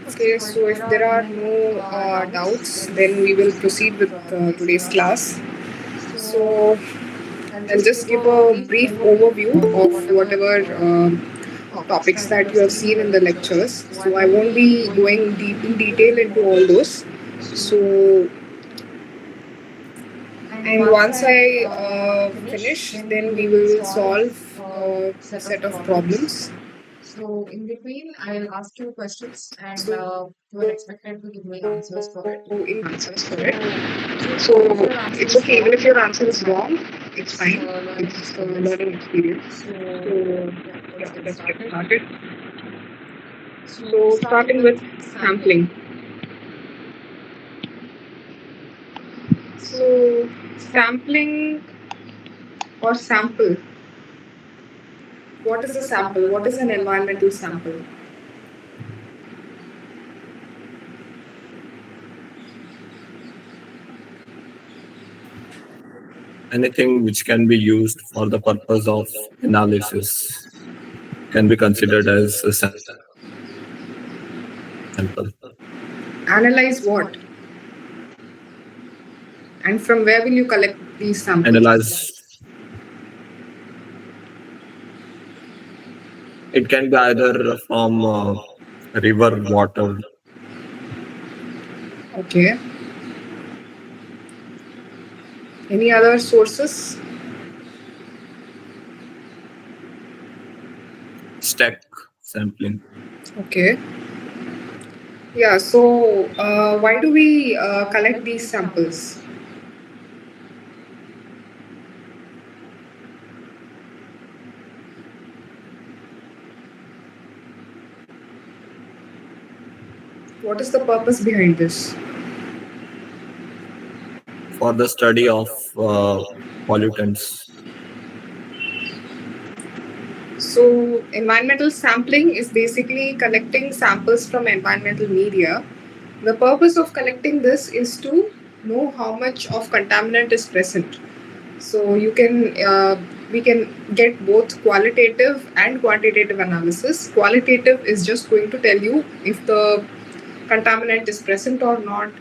Okay, so if there are no doubts, then we will proceed with today's class. So I'll just give a brief overview of whatever topics that you have seen in the lectures. So I won't be going deep in detail into all those. So, and once I finish, then we will solve a set of problems. So in between, I'll ask you questions, and you are expected to give me answers for it. So it's okay, even if your answer is wrong, it's fine. It's a learning experience. So yeah, let's get started. So starting with sampling. So sampling or sample. What is a sample? What is an environmental sample? Anything which can be used for the purpose of analysis can be considered as a sample. Analyze what? And from where will you collect these samples? Analyze, it can be either from river water, Okay. Any other sources? stack sampling. Okay. Yeah, so why do we collect these samples? What is the purpose behind this? For the study of pollutants. So, environmental sampling is basically collecting samples from environmental media. The purpose of collecting this is to know how much of contaminant is present. So, we can get both qualitative and quantitative analysis. Qualitative is just going to tell you if the contaminant is present or not,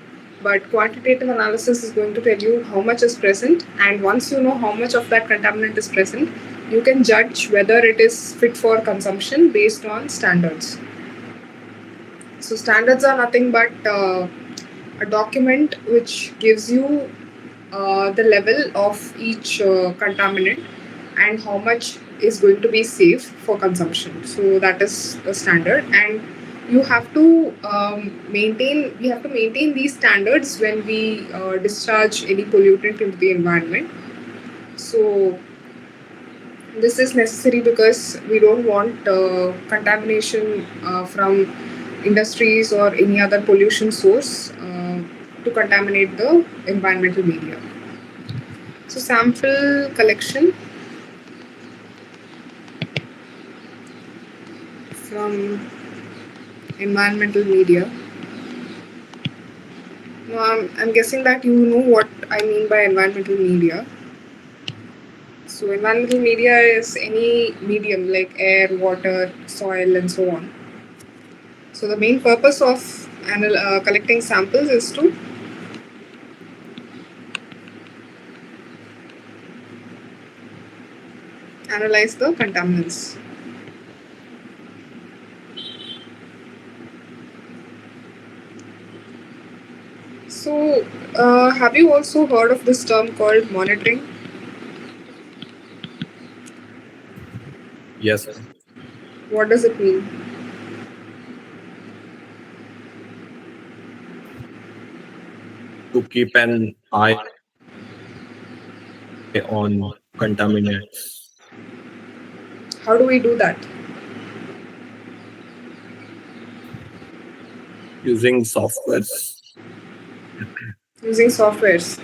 but quantitative analysis is going to tell you how much is present, and once you know how much of that contaminant is present, you can judge whether it is fit for consumption based on standards. So standards are nothing but a document which gives you the level of each contaminant and how much is going to be safe for consumption. So that is the standard, and you have to maintain. We have to maintain these standards when we discharge any pollutant into the environment. So this is necessary because we don't want contamination from industries or any other pollution source to contaminate the environmental media. So sample collection from environmental media. Now I'm guessing that you know what I mean by environmental media. So environmental media is any medium like air, water, soil, and so on. So the main purpose of collecting samples is to analyze the contaminants. So, have you also heard of this term called monitoring? Yes, What does it mean? to keep an eye on contaminants How do we do that? using softwares. Using softwares.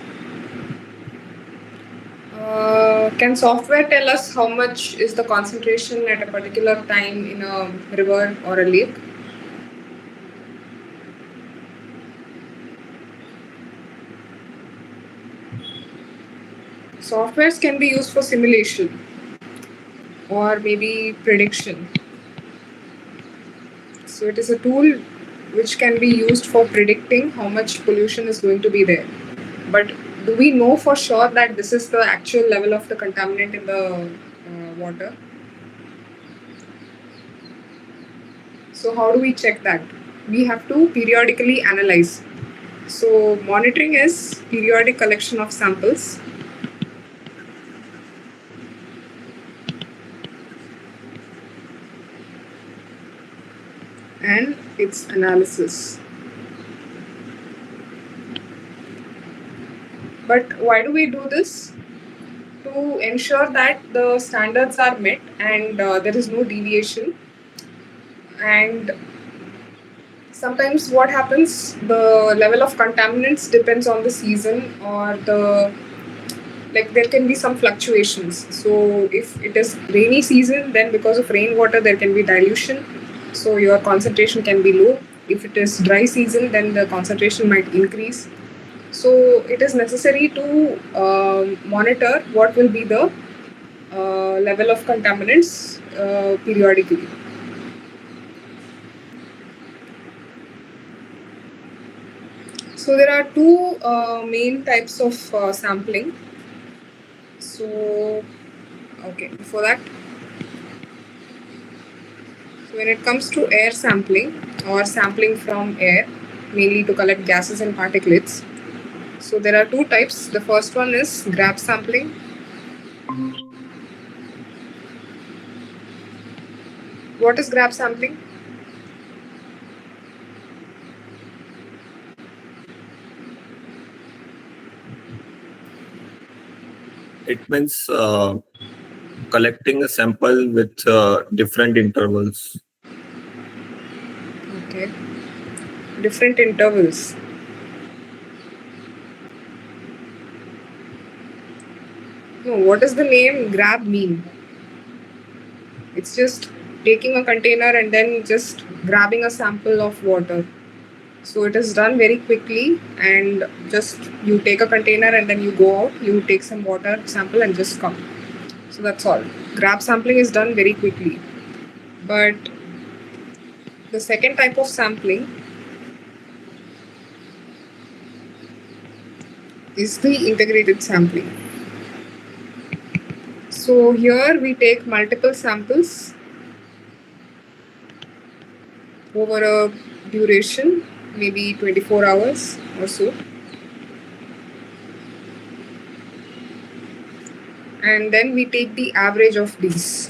Can software tell us how much is the concentration at a particular time in a river or a lake? Softwares can be used for simulation or maybe prediction. So it is a tool which can be used for predicting how much pollution is going to be there. But do we know for sure that this is the actual level of the contaminant in the water? So how do we check that? We have to periodically analyze. So monitoring is periodic collection of samples and its analysis. But why do we do this? To ensure that the standards are met and there is no deviation. And sometimes what happens, the level of contaminants depends on the season, or there can be some fluctuations. So if it is rainy season, then because of rainwater there can be dilution, so your concentration can be low. If it is dry season, then the concentration might increase. So it is necessary to monitor what will be the level of contaminants periodically. So there are two main types of sampling. So, okay, before that, so when it comes to air sampling or sampling from air, mainly to collect gases and particulates, so there are two types. The first one is grab sampling. What is grab sampling? It means collecting a sample with different intervals. Okay. Different intervals. No, what does the name grab mean? It's just taking a container and then just grabbing a sample of water. So it is done very quickly, and just you take a container and then you go out, you take some water sample and just come. So that's all. Grab sampling is done very quickly. But the second type of sampling is the integrated sampling. So here we take multiple samples over a duration, maybe 24 hours or so. And then we take the average of these.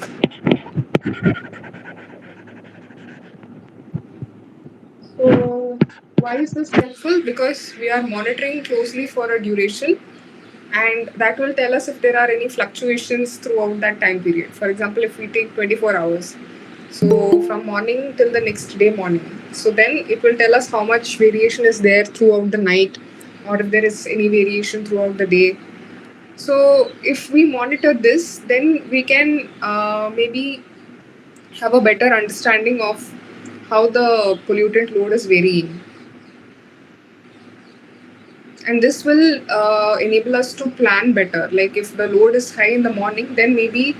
So why is this helpful? Because we are monitoring closely for a duration, and that will tell us if there are any fluctuations throughout that time period. For example, if we take 24 hours, so from morning till the next day morning, so then it will tell us how much variation is there throughout the night, or if there is any variation throughout the day. So if we monitor this, then we can maybe have a better understanding of how the pollutant load is varying. And this will enable us to plan better. Like if the load is high in the morning, then maybe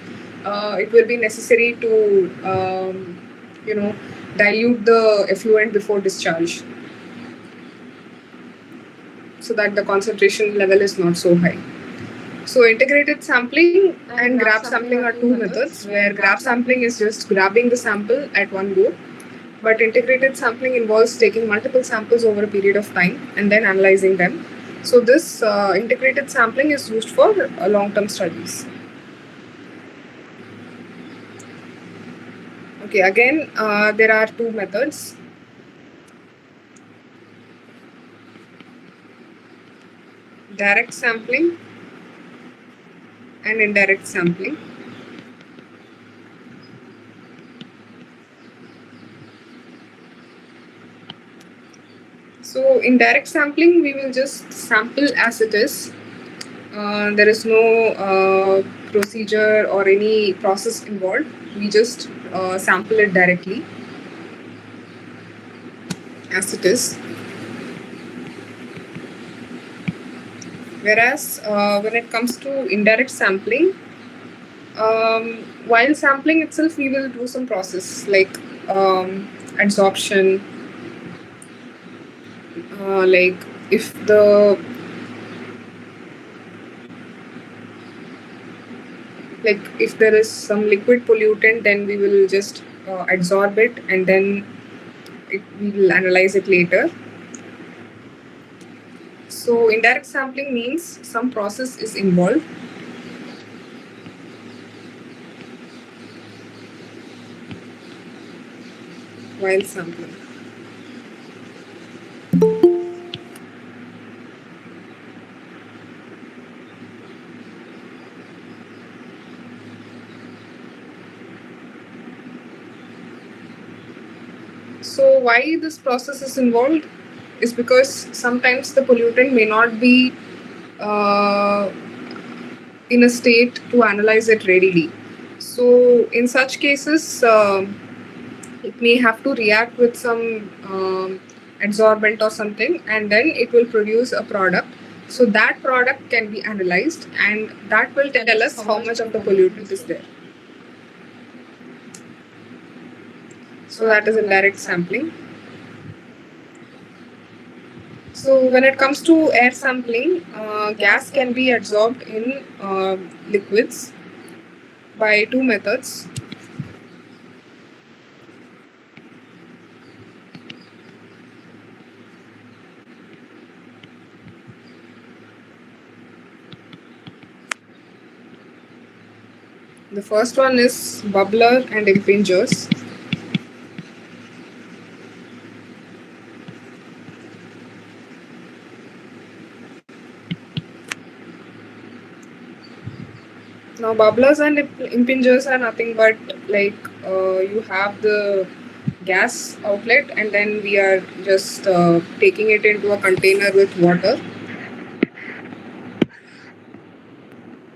it will be necessary to dilute the effluent before discharge, so that the concentration level is not so high. So integrated sampling and grab sampling are two methods, where grab sampling is just grabbing the sample at one go, but integrated sampling involves taking multiple samples over a period of time and then analyzing them. So this integrated sampling is used for long-term studies. Okay, again, there are two methods. Direct sampling and indirect sampling. So in direct sampling, we will just sample as it is. There is no procedure or any process involved. We just sample it directly as it is. Whereas when it comes to indirect sampling, while sampling itself, we will do some process like adsorption, Like if the like if there is some liquid pollutant, then we will just adsorb it, and then we will analyze it later. So indirect sampling means some process is involved while sampling. So why this process is involved is because sometimes the pollutant may not be uh, in a state to analyze it readily. So in such cases, it may have to react with some adsorbent or something, and then it will produce a product. So that product can be analyzed, and that will tell us how much of the pollutant is there. So that is indirect sampling. So when it comes to air sampling, gas can be adsorbed in liquids by two methods. The first one is bubbler and impingers. Now, bubblers and impingers are nothing but like you have the gas outlet, and then we are just taking it into a container with water,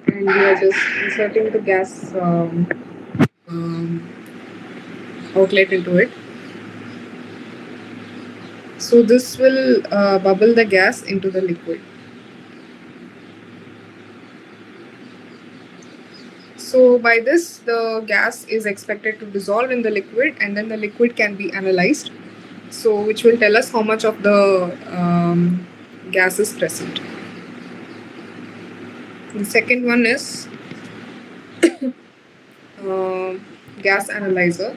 and we are just inserting the gas um, outlet into it. So this will bubble the gas into the liquid. So by this, the gas is expected to dissolve in the liquid, and then the liquid can be analyzed. So which will tell us how much of the gas is present. The second one is uh, gas analyzer.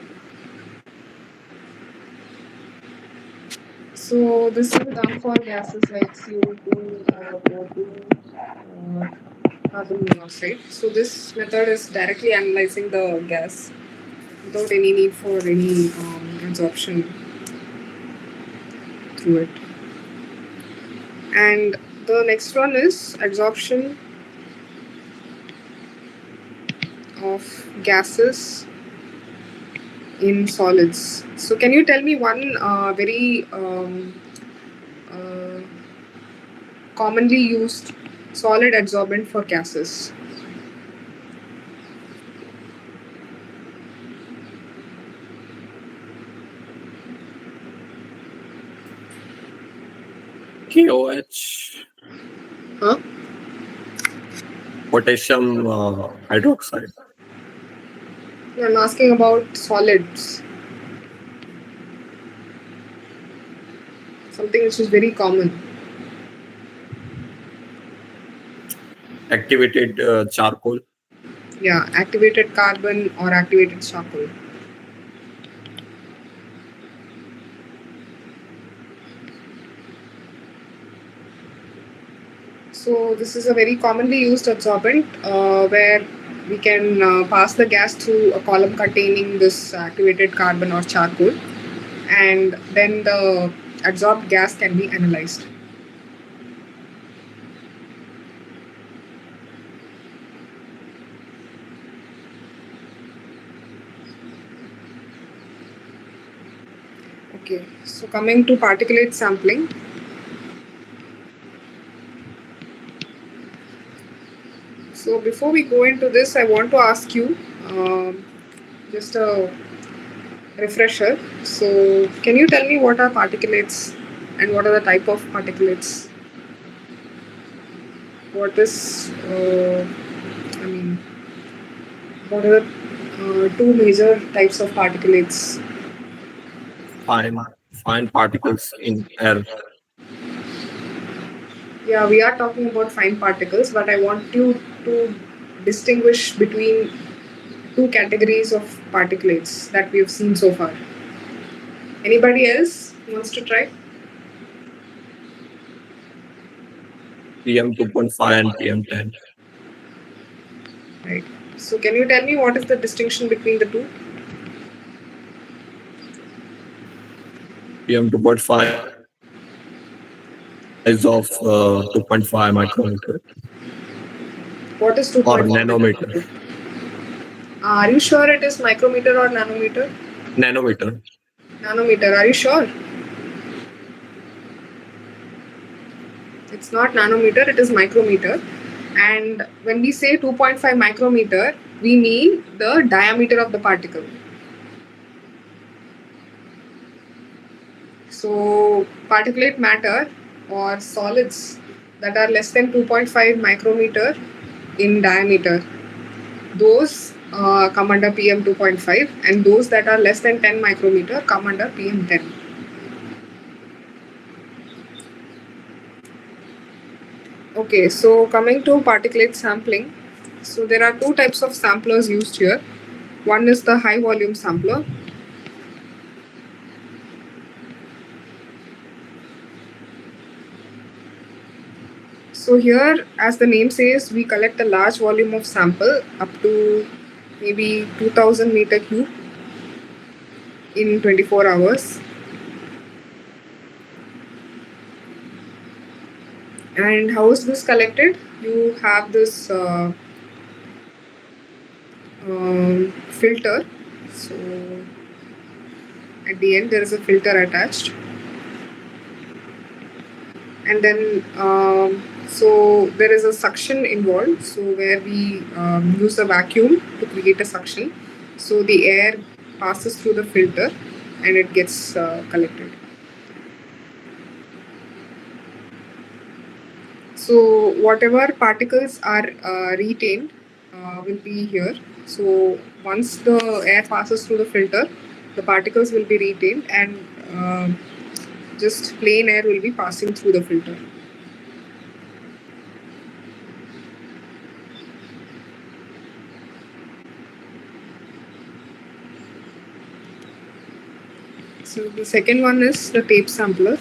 So this is done for gases like CO2, O2, carbon monoxide. So this method is directly analyzing the gas without any need for any absorption through it. And the next one is adsorption of gases in solids. So can you tell me one very uh, commonly used solid adsorbent for gases? KOH, Huh? potassium hydroxide. I'm asking about solids. Something which is very common. Activated charcoal. Yeah, activated carbon or activated charcoal. So this is a very commonly used adsorbent where we can pass the gas through a column containing this activated carbon or charcoal, and then the adsorbed gas can be analyzed. Okay, so coming to particulate sampling. So before we go into this, I want to ask you just a refresher. So can you tell me what are particulates and what are the type of particulates? What is, what are the two major types of particulates? Fine particles in air. Yeah, we are talking about fine particles, but I want you to distinguish between two categories of particulates that we have seen so far. Anybody else wants to try? PM 2.5 and PM10. Right. So, can you tell me what is the distinction between the two? PM 2.5 size of 2.5 micrometer What is or 2.5 nanometer. micrometer? Are you sure it is micrometer or nanometer? Nanometer. Nanometer, are you sure? It's not nanometer, it is micrometer. And when we say 2.5 micrometer, we mean the diameter of the particle. So, particulate matter or solids that are less than 2.5 micrometer in diameter, those come under PM 2.5, and those that are less than 10 micrometer come under PM 10. Okay, so coming to particulate sampling, so there are two types of samplers used here. One is the high volume sampler. So here, as the name says, we collect a large volume of sample up to maybe 2000 meter cube in 24 hours. And how is this collected? You have this filter. So at the end there is a filter attached, and then so there is a suction involved, so where we use a vacuum to create a suction, so the air passes through the filter and it gets collected. So whatever particles are retained will be here. So once the air passes through the filter, the particles will be retained, and just plain air will be passing through the filter. So the second one is the tape sampler.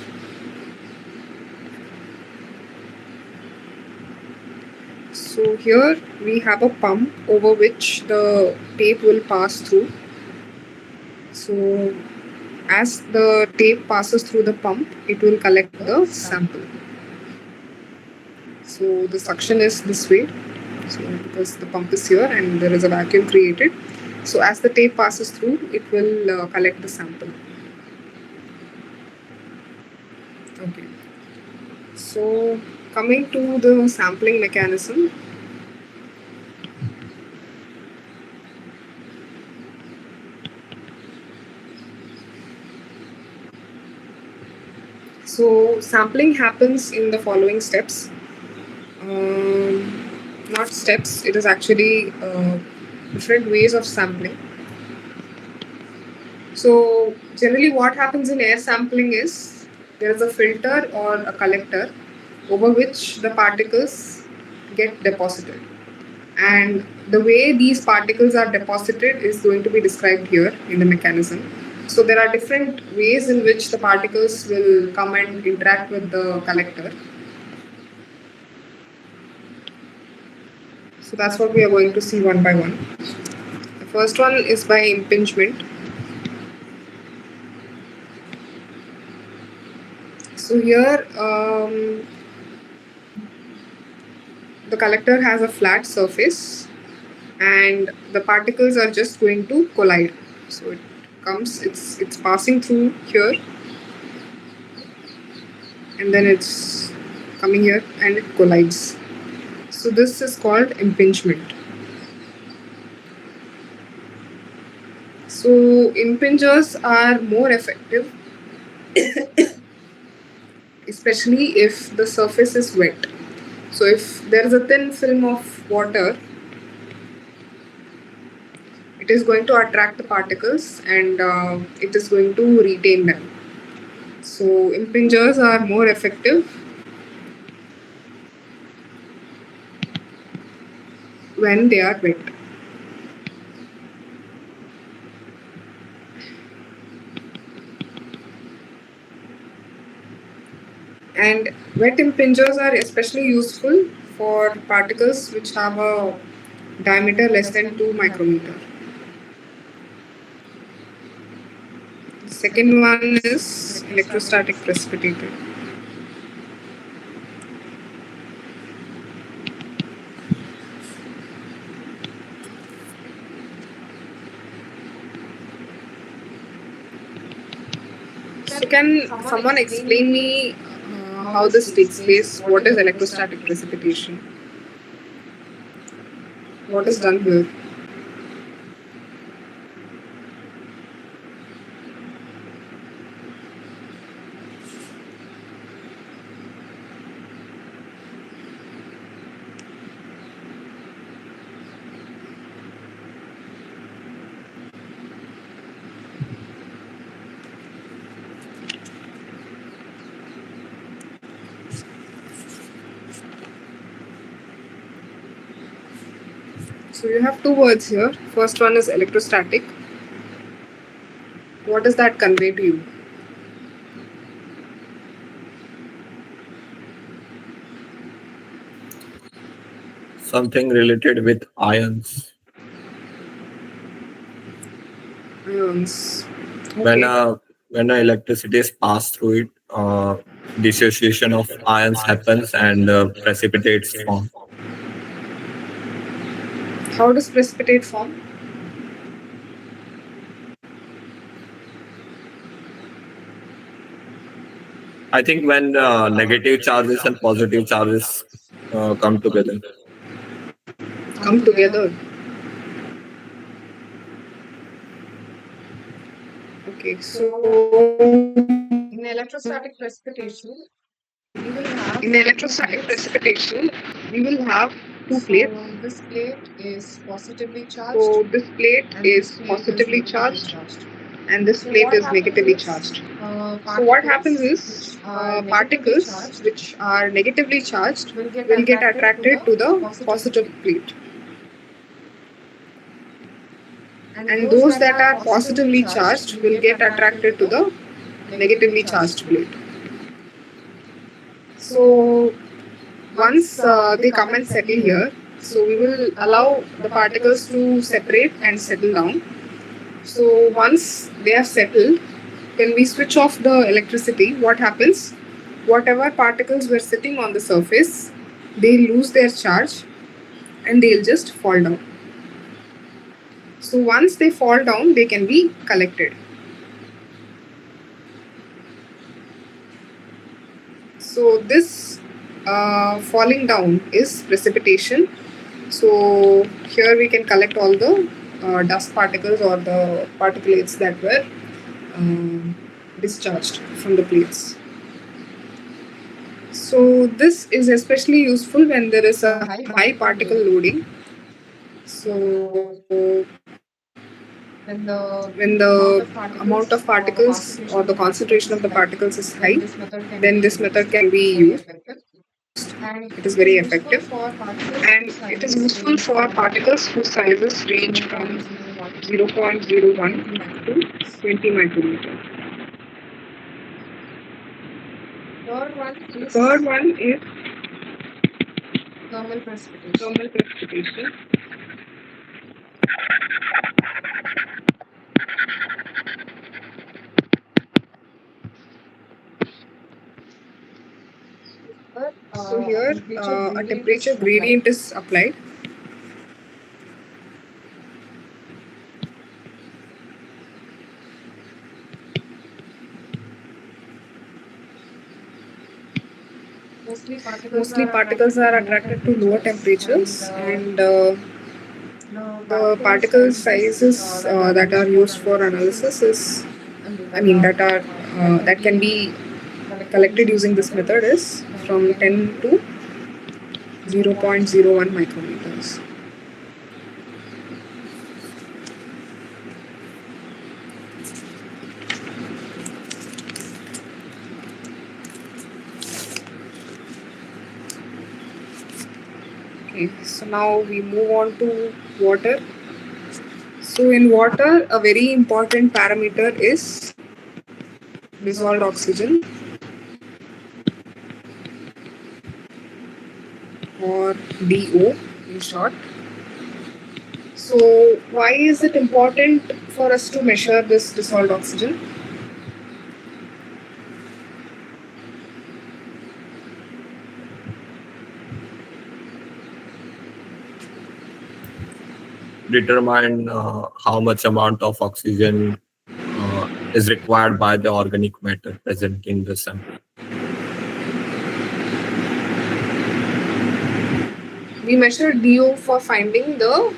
So here we have a pump over which the tape will pass through. So as the tape passes through the pump, it will collect the sample. So the suction is this way. So because the pump is here and there is a vacuum created. So as the tape passes through, it will collect the sample. Okay. So coming to the sampling mechanism. So sampling happens in the following steps. Not steps, it is actually different ways of sampling. So generally what happens in air sampling is there is a filter or a collector over which the particles get deposited, and the way these particles are deposited is going to be described here in the mechanism. So there are different ways in which the particles will come and interact with the collector. So that's what we are going to see one by one. The first one is by impingement. So here the collector has a flat surface and the particles are just going to collide. So it comes, it's passing through here, and then it's coming here and it collides. So this is called impingement. So impingers are more effective especially if the surface is wet. So if there is a thin film of water, it is going to attract the particles and it is going to retain them. So impingers are more effective when they are wet. And wet impingers are especially useful for particles which have a diameter less than 2 micrometer. The second one is electrostatic precipitator. So can someone explain me how this takes place? What is electrostatic precipitation? What is done here? So you have two words here. First one is electrostatic. What does that convey to you? Something related with ions. Ions. When Okay. when electricity is passed through it, dissociation of ions happens and precipitates form. How does precipitate form? I think when negative charges and positive charges come together. Come together. Okay, so in electrostatic precipitation, in electrostatic precipitation, we will have two plates. This plate is positively charged So this plate and is this plate is positively negatively charged charged. and this So plate what is happens negatively is charged. So what happens is particles which are negatively charged will will get get attracted attracted to to the the positive positive plate. plate, And and those those that that are are positively positively charged charged will will get get attracted to attracted to the the negatively negatively charged charged plate. plate. So once Once they they come come and and settle settle here, here, so we will allow the particles to separate and settle down. So once they have settled, when we switch off the electricity, what happens? Whatever particles were sitting on the surface, they lose their charge and they'll just fall down. So once they fall down, they can be collected. So this falling down is precipitation. So here we can collect all the dust particles or the particulates that were um, discharged from the plates. So this is especially useful when there is a high particle loading. So when the when the amount of or the particles or concentration the of the particles concentration is of the high, particles is then high, this method can then be this method can be very used effective. And it is it is very useful effective for particles and whose it is sizes useful range for from particles whose sizes range from 0.01 0.01 20 to micrometers. 20 micrometer. Third one The is third one is thermal precipitation. thermal precipitation. So here a temperature gradient is applied. Mostly particles are attracted to lower temperatures and the particle sizes that are used for analysis is, I mean, that can be collected using this method is from 10 to 0.01 micrometers. Okay, so now we move on to water. So in water, a very important parameter is dissolved oxygen, or DO in short. So why is it important for us to measure this dissolved oxygen? Determine how much amount of oxygen is required by the organic matter present in the sample. We measure DO for finding the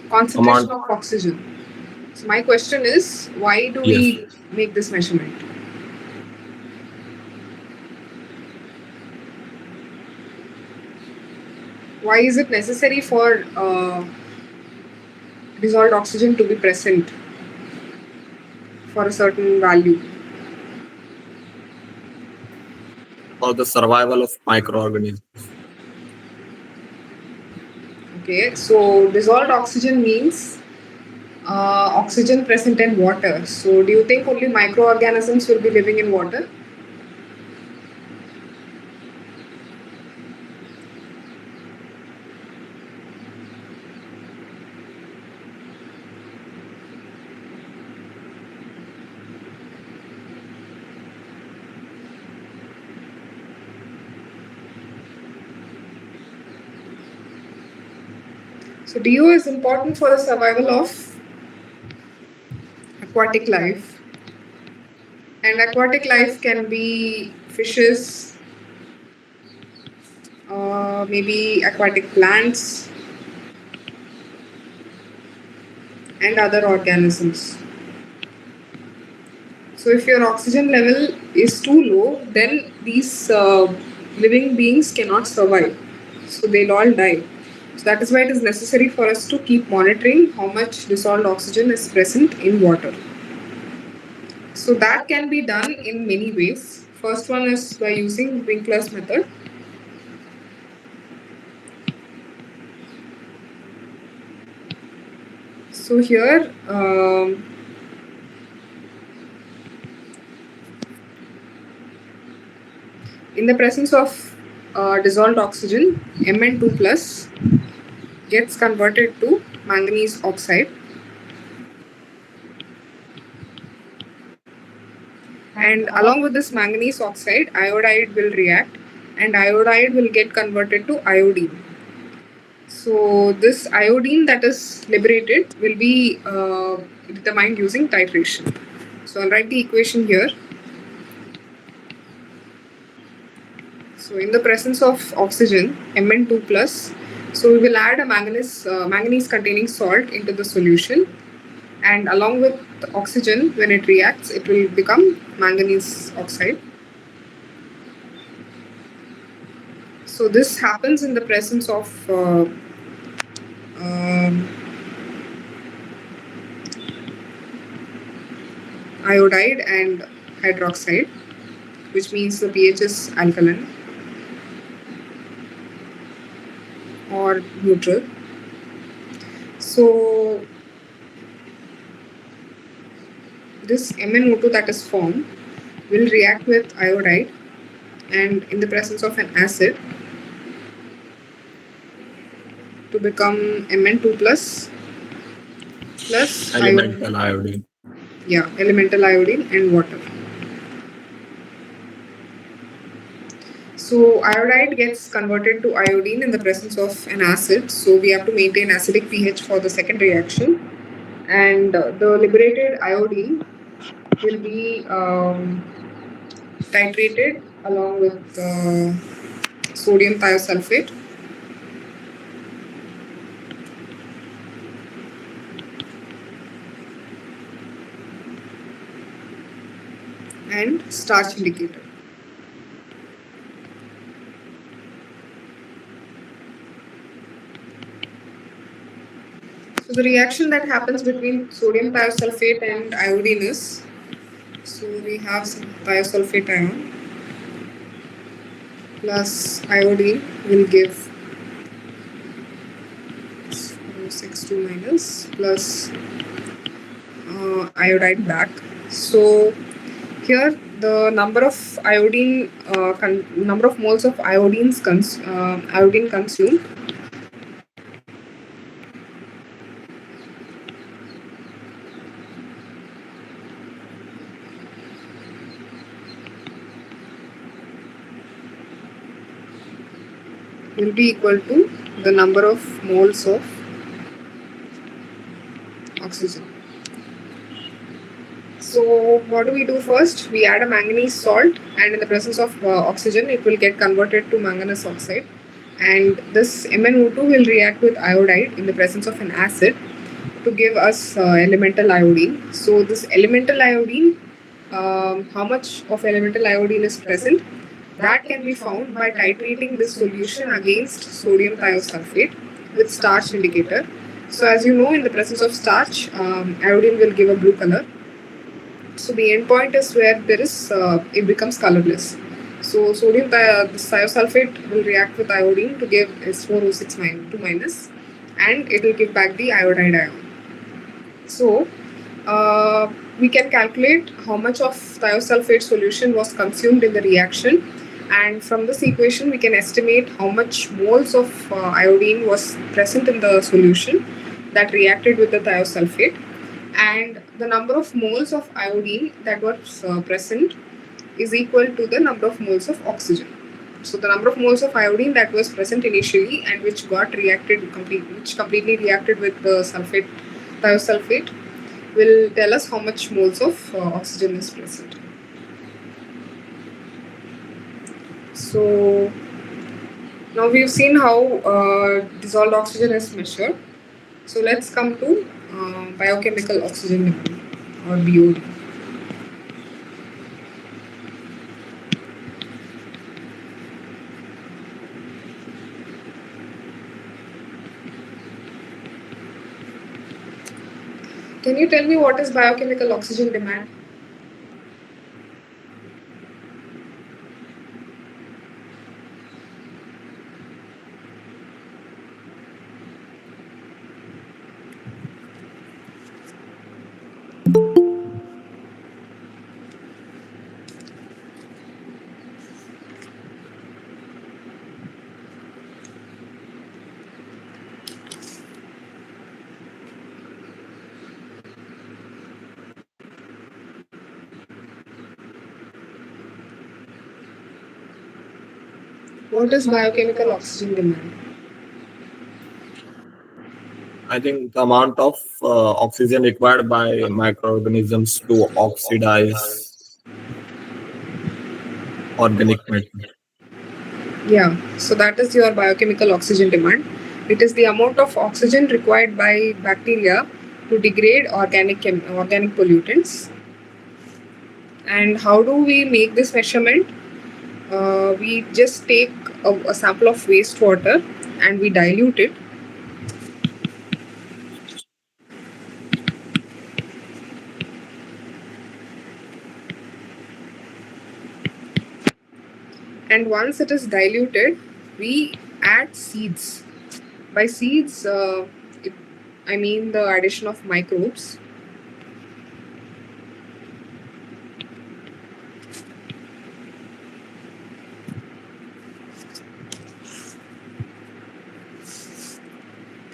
concentration Amount. of oxygen. So my question is, why do Yes. we make this measurement? Why is it necessary for dissolved oxygen to be present for a certain value? For the survival of microorganisms. Okay, so dissolved oxygen means oxygen present in water. So do you think only microorganisms will be living in water? So DO is important for the survival of aquatic life. And aquatic life can be fishes, maybe aquatic plants, and other organisms. So if your oxygen level is too low, then these living beings cannot survive. So they'll all die. So that is why it is necessary for us to keep monitoring how much dissolved oxygen is present in water. So that can be done in many ways. First one is by using Winkler's method. So here, in the presence of dissolved oxygen, Mn2 plus gets converted to manganese oxide, and along with this manganese oxide, iodide will react, and iodide will get converted to iodine. So this iodine that is liberated will be determined using titration. So I'll write the equation here. So in the presence of oxygen, Mn2 plus, so we will add a manganese containing salt into the solution, and along with oxygen, when it reacts, it will become manganese oxide. So this happens in the presence of iodide and hydroxide, which means the pH is alkaline or neutral. So this MnO2 that is formed will react with iodide, and in the presence of an acid to become Mn2 plus Elemental iodine. Yeah, elemental iodine and water. So iodide gets converted to iodine in the presence of an acid. So we have to maintain acidic pH for the second reaction, and the liberated iodine will be titrated along with sodium thiosulfate. And starch indicator. So the reaction that happens between sodium thiosulfate and iodine is, so we have some thiosulfate ion plus iodine will give 2 minus plus iodide back. So here the number of number of moles of iodine consumed will be equal to the number of moles of oxygen. So what do we do first? We add a manganese salt, and in the presence of oxygen, it will get converted to manganese oxide. And this MnO2 will react with iodide in the presence of an acid to give us elemental iodine. So this elemental iodine, how much of elemental iodine is present? That can be found by titrating this solution against sodium thiosulfate with starch indicator. So as you know, in the presence of starch, iodine will give a blue color. So the endpoint is where there is it becomes colorless. So sodium thiosulfate will react with iodine to give S4O6 2 minus, and it will give back the iodide ion. So we can calculate how much of thiosulfate solution was consumed in the reaction, and from this equation we can estimate how much moles of iodine was present in the solution that reacted with the thiosulfate, and the number of moles of iodine that was present is equal to the number of moles of oxygen. So the number of moles of iodine that was present initially and which completely reacted with the thiosulfate will tell us how much moles of oxygen is present. So now we've seen how dissolved oxygen is measured. So let's come to biochemical oxygen demand, or BOD. Can you tell me what is biochemical oxygen demand? What is biochemical oxygen demand? I think the amount of oxygen required by microorganisms to oxidize organic matter. Yeah, so that is your biochemical oxygen demand. It is the amount of oxygen required by bacteria to degrade organic pollutants. And how do we make this measurement? We just take a sample of wastewater and we dilute it. And once it is diluted, we add seeds. By seeds, I mean the addition of microbes.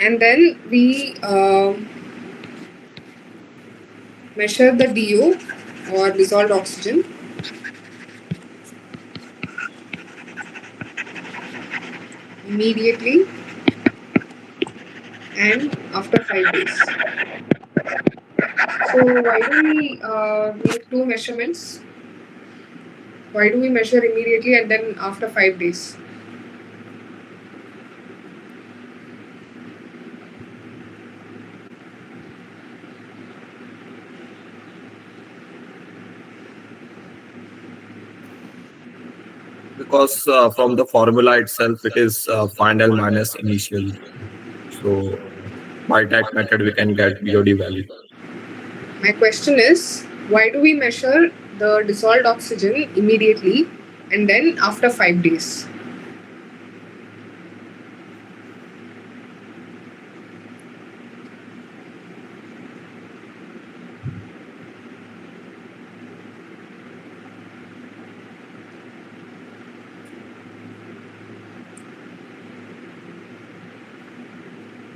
And then we measure the DO, or dissolved oxygen. Immediately and after 5 days. So why do we make two measurements? Why do we measure immediately and then after 5 days? Because from the formula itself, it is final minus initial. So by that method, we can get BOD value. My question is, why do we measure the dissolved oxygen immediately and then after 5 days?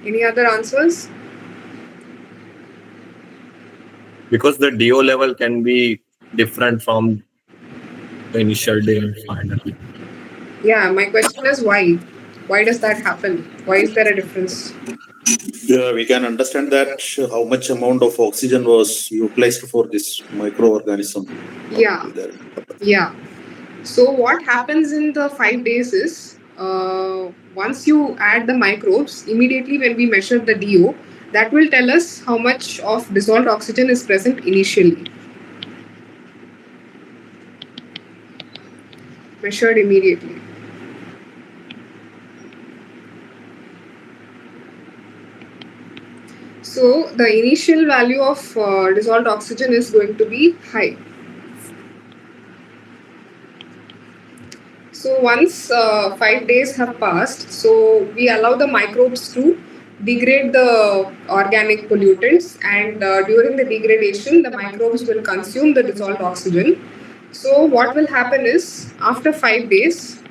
Any other answers? Because the DO level can be different from the initial day and final day. Yeah, my question is why? Why does that happen? Why is there a difference? Yeah, we can understand that how much amount of oxygen was utilized for this microorganism. Yeah, There. yeah. So what happens in the 5 days is once you add the microbes, immediately when we measure the DO, that will tell us how much of dissolved oxygen is present initially. Measured immediately. So the initial value of dissolved oxygen is going to be high. So once 5 days have passed, so we allow the microbes to degrade the organic pollutants, and during the degradation, the microbes will consume the dissolved oxygen. So what will happen is after 5 days,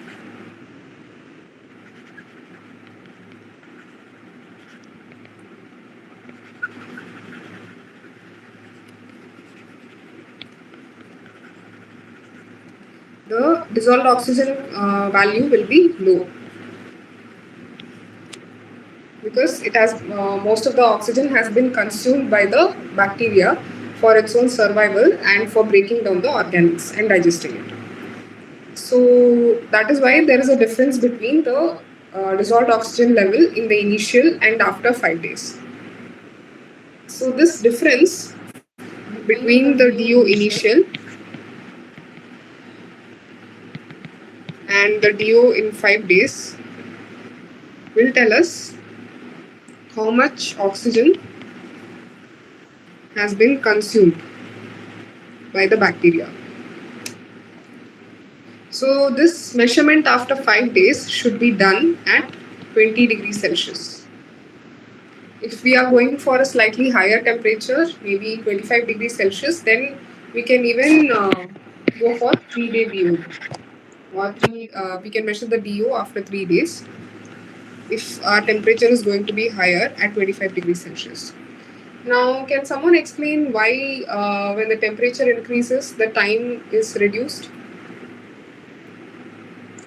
the dissolved oxygen value will be low because it has most of the oxygen has been consumed by the bacteria for its own survival and for breaking down the organics and digesting it. So that is why there is a difference between the dissolved oxygen level in the initial and after 5 days. So this difference between the DO initial and the DO in 5 days will tell us how much oxygen has been consumed by the bacteria. So this measurement after 5 days should be done at 20 degrees Celsius. If we are going for a slightly higher temperature, maybe 25 degrees Celsius, then we can even go for 3-day DO. Or we can measure the DO after 3 days if our temperature is going to be higher at 25 degrees Celsius. Now, can someone explain why when the temperature increases, the time is reduced?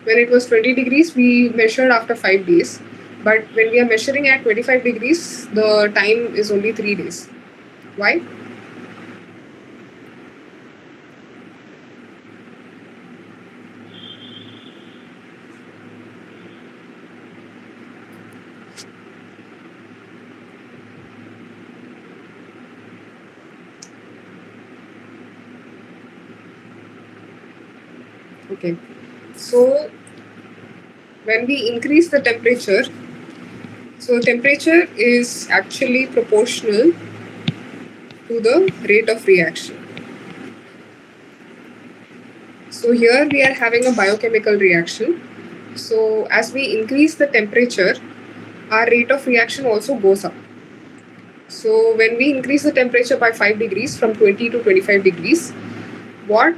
When it was 20 degrees, we measured after 5 days. But when we are measuring at 25 degrees, the time is only 3 days. Why? Okay. So when we increase the temperature, so temperature is actually proportional to the rate of reaction. So here we are having a biochemical reaction. So as we increase the temperature, our rate of reaction also goes up. So when we increase the temperature by 5 degrees from 20 to 25 degrees, what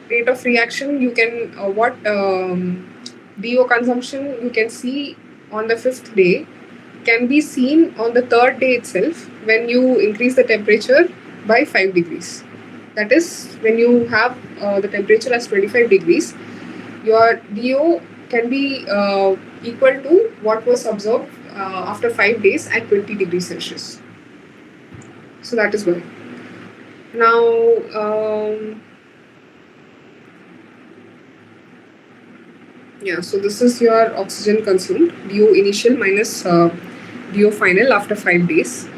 rate of reaction you can, what DO consumption you can see on the 5th day can be seen on the 3rd day itself when you increase the temperature by 5 degrees. That is, when you have the temperature as 25 degrees, your DO can be equal to what was observed after 5 days at 20 degrees Celsius. So that is why. Now, yeah, so this is your oxygen consumed, DO initial minus DO final after 5 days.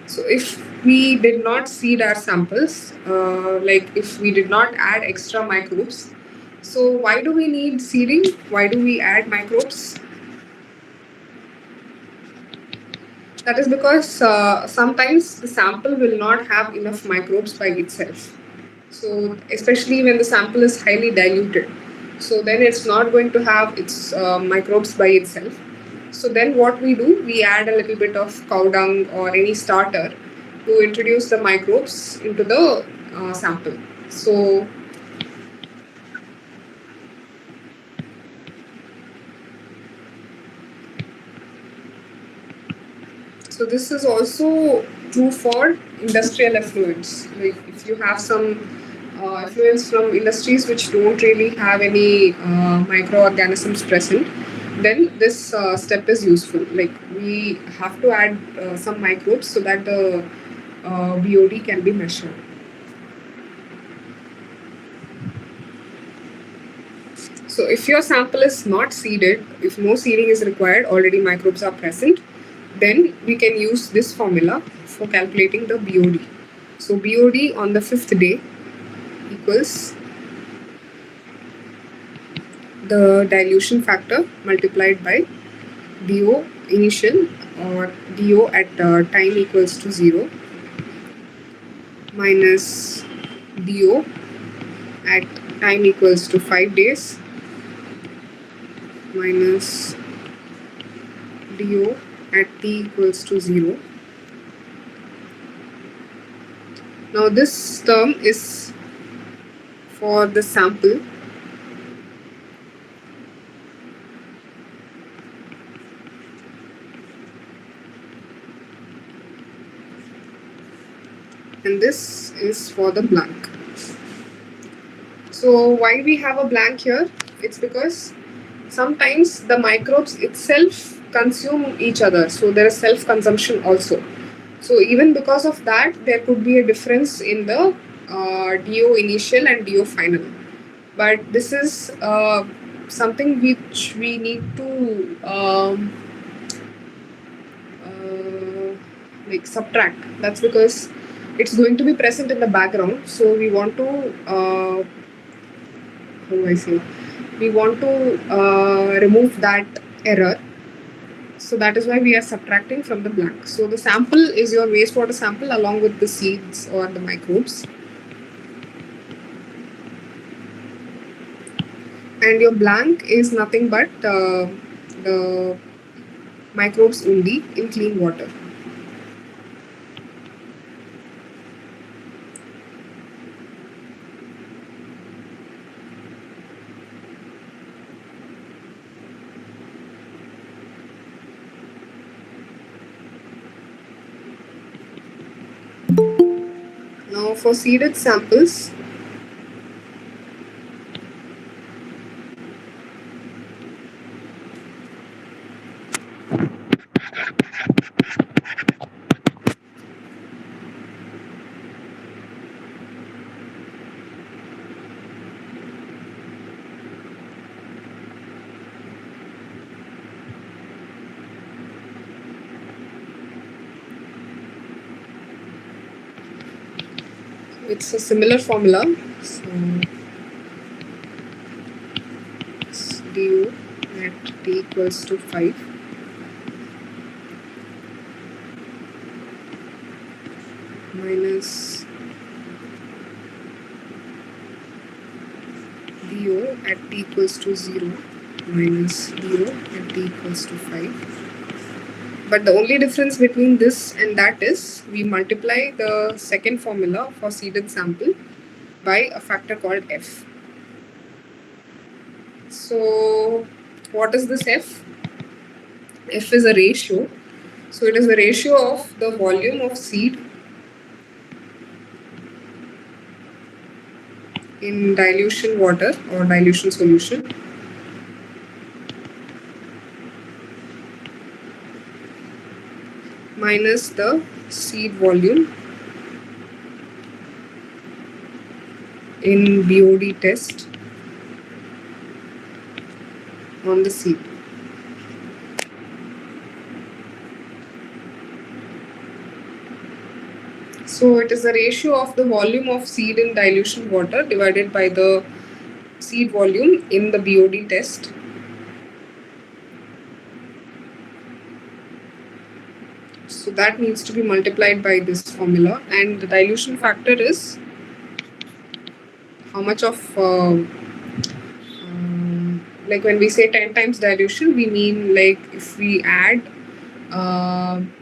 So if we did not seed our samples, like if we did not add extra microbes, so why do we need seeding? Why do we add microbes? That is because sometimes the sample will not have enough microbes by itself. So especially when the sample is highly diluted, so then it's not going to have its microbes by itself. So then what we do, we add a little bit of cow dung or any starter to introduce the microbes into the sample. So So this is also true for industrial effluents. Like if you have some effluents from industries which don't really have any microorganisms present, then this step is useful. Like we have to add some microbes so that the BOD can be measured. So if your sample is not seeded, if no seeding is required, already microbes are present, then we can use this formula for calculating the BOD. So BOD on the 5th day equals the dilution factor multiplied by DO initial or DO at time equals to 0 minus DO at time equals to 5 days minus DO at t equals to 0. Now this term is for the sample and this is for the blank. So why we have a blank here? It's because sometimes the microbes itself consume each other, so there is self-consumption also. So even because of that, there could be a difference in the DO initial and DO final. But this is something which we need to like subtract. That's because it's going to be present in the background. So we want to how do I say? We want to remove that error. So that is why we are subtracting from the blank. So the sample is your wastewater sample along with the seeds or the microbes. And your blank is nothing but the microbes only in clean water. Now for seeded samples, it's a similar formula. So it's DO at t equals to 5 minus DO at t equals to 0 minus DO at t equals to 5. But the only difference between this and that is we multiply the second formula for seeded sample by a factor called F. So what is this F? F is a ratio. So it is the ratio of the volume of seed in dilution water or dilution solution minus the seed volume in BOD test on the seed. So it is the ratio of the volume of seed in dilution water divided by the seed volume in the BOD test. So that needs to be multiplied by this formula, and the dilution factor is how much of like when we say 10 times dilution, we mean like if we add 1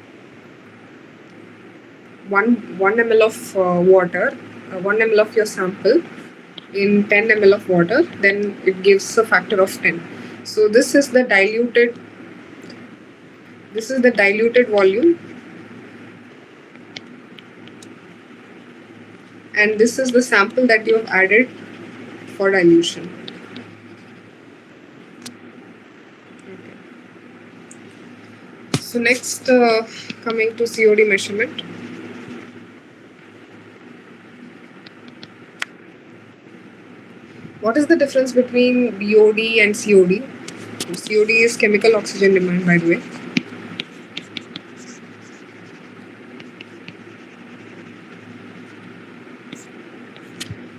ml of water, 1 ml of your sample in 10 ml of water, then it gives a factor of 10. So this is the diluted volume and this is the sample that you have added for dilution. Okay. So next, coming to COD measurement. What is the difference between BOD and COD? COD is chemical oxygen demand, by the way.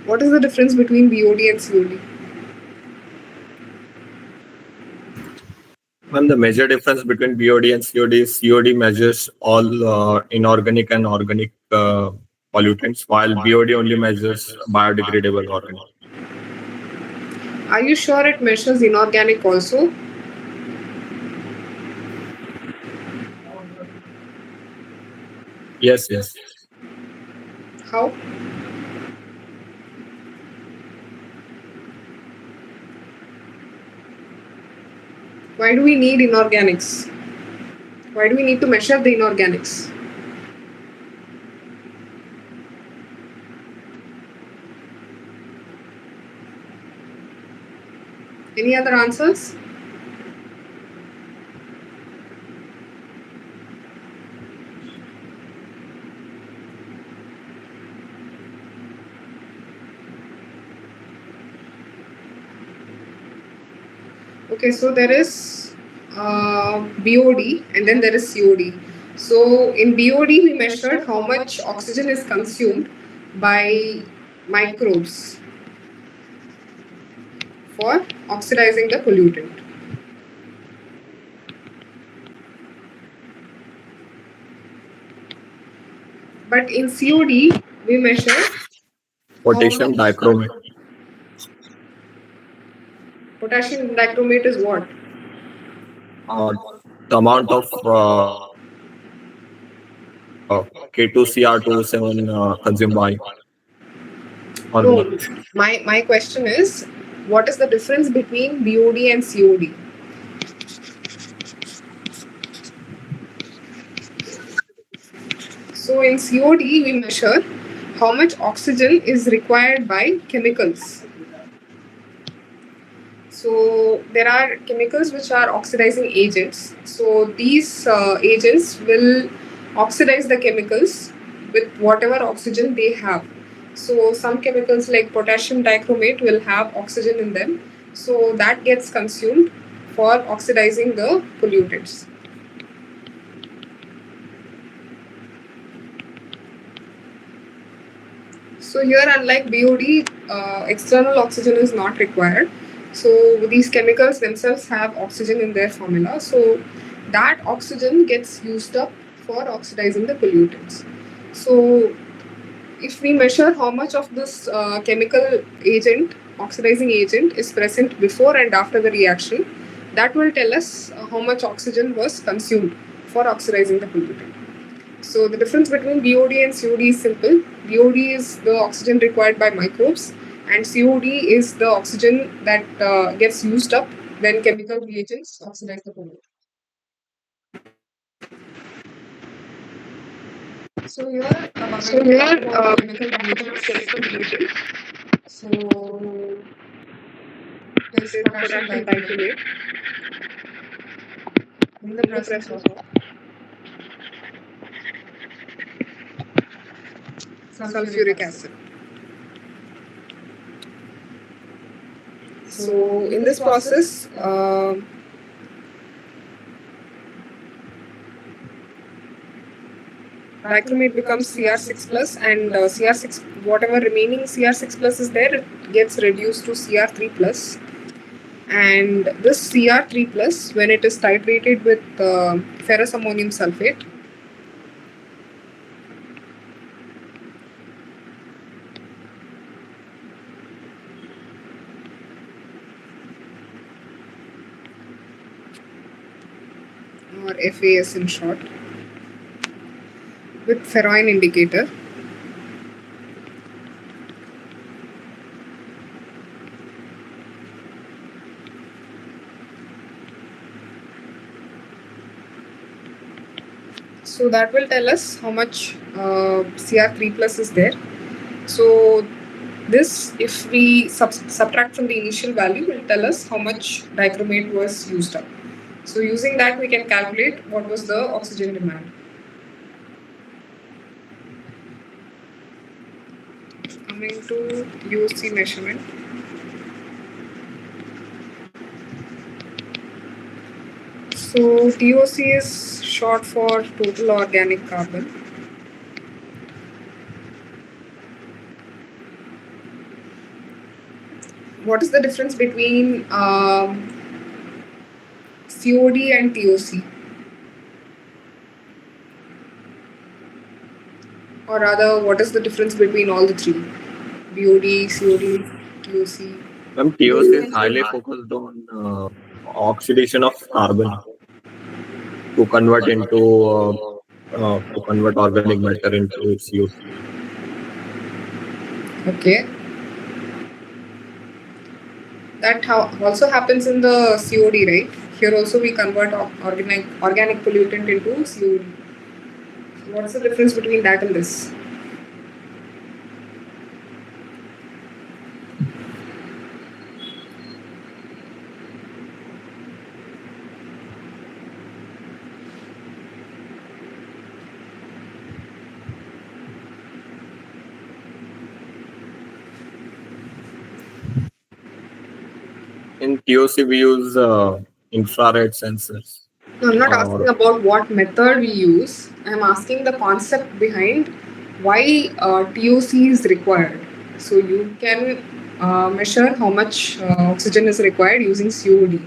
What is the difference between BOD and COD? Ma'am, the major difference between BOD and COD is COD measures all inorganic and organic pollutants, while BOD only measures biodegradable organic. Are you sure it measures inorganic also? Yes, yes. How? Why do we need inorganics? Why do we need to measure the inorganics? Any other answers? Okay, so there is BOD and then there is COD. So in BOD, we measured how much oxygen is consumed by microbes for oxidizing the pollutant. But in COD, we measure Potassium dichromate. potassium dichromate is what? The amount of K2CR27 consumed by. No, my question is, what is the difference between BOD and COD? So in COD, we measure how much oxygen is required by chemicals. So there are chemicals which are oxidizing agents. So these agents will oxidize the chemicals with whatever oxygen they have. So some chemicals like potassium dichromate will have oxygen in them. So that gets consumed for oxidizing the pollutants. So here, unlike BOD, external oxygen is not required. So these chemicals themselves have oxygen in their formula. So that oxygen gets used up for oxidizing the pollutants. So if we measure how much of this chemical agent, oxidizing agent, is present before and after the reaction, that will tell us how much oxygen was consumed for oxidizing the pollutant. So the difference between BOD and COD is simple. BOD is the oxygen required by microbes, and COD is the oxygen that gets used up when chemical reagents oxidize the pollutant. So here, when we talk about chemical reagents, so there's potassium dichromate in the presence of sulfuric acid. So in this process, dichromate becomes Cr6 plus, and Cr6, whatever remaining Cr6 plus is there, it gets reduced to Cr3 plus. And this Cr3 plus, when it is titrated with ferrous ammonium sulfate, or FAS in short, with ferroin indicator, so that will tell us how much Cr3 plus is there. So this, if we subtract from the initial value, will tell us how much dichromate was used up. So using that, we can calculate what was the oxygen demand. Coming to UOC measurement. So TOC is short for total organic carbon. What is the difference between COD and TOC? Or rather, what is the difference between all the three? BOD, COD, TOC. TOC is highly focused on oxidation of carbon to convert organic matter into CO2. Okay. That also happens in the COD, right? Here also we convert organic pollutant into COD. What's the difference between that and this? In TOC, we use infrared sensors. No, I'm not asking about what method we use. I'm asking the concept behind why TOC is required. So you can measure how much oxygen is required using COD.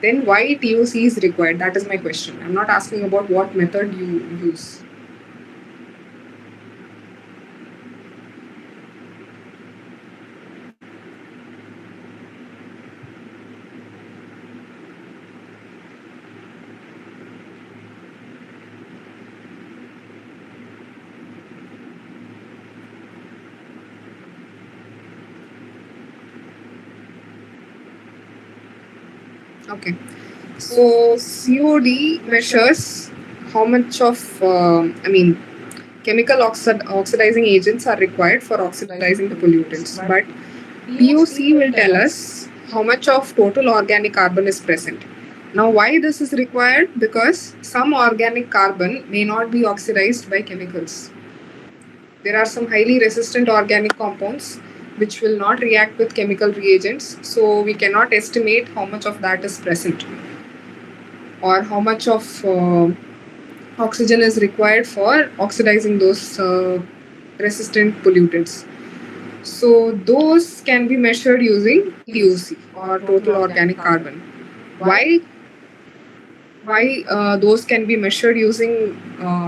Then why TOC is required? That is my question. I'm not asking about what method you use. Okay. So COD measures how much of, chemical oxidizing agents are required for oxidizing the pollutants. But TOC will tell us how much of total organic carbon is present. Now, why this is required? Because some organic carbon may not be oxidized by chemicals. There are some highly resistant organic compounds which will not react with chemical reagents, so we cannot estimate how much of that is present or how much of oxygen is required for oxidizing those resistant pollutants. So those can be measured using TOC or total organic carbon. Why those can be measured using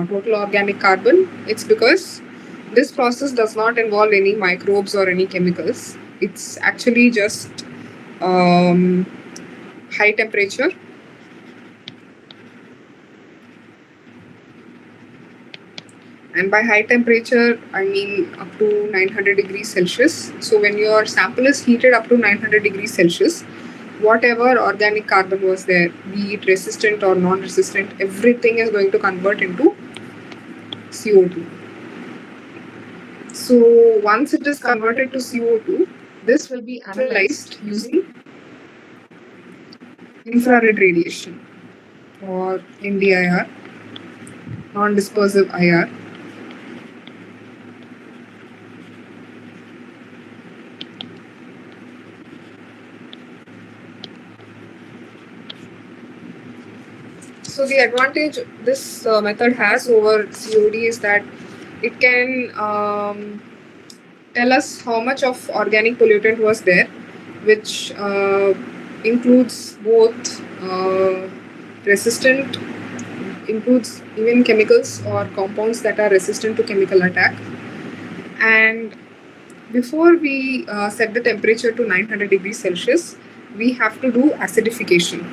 total organic carbon? It's because this process does not involve any microbes or any chemicals. It's actually just high temperature. And by high temperature, I mean up to 900 degrees Celsius. So when your sample is heated up to 900 degrees Celsius, whatever organic carbon was there, be it resistant or non-resistant, everything is going to convert into CO2. So once it is converted to CO2, this will be analyzed using infrared radiation or NDIR, non-dispersive IR. So the advantage this method has over COD is that it can tell us how much of organic pollutant was there, which includes both resistant, includes even chemicals or compounds that are resistant to chemical attack. And before we set the temperature to 900 degrees Celsius, we have to do acidification.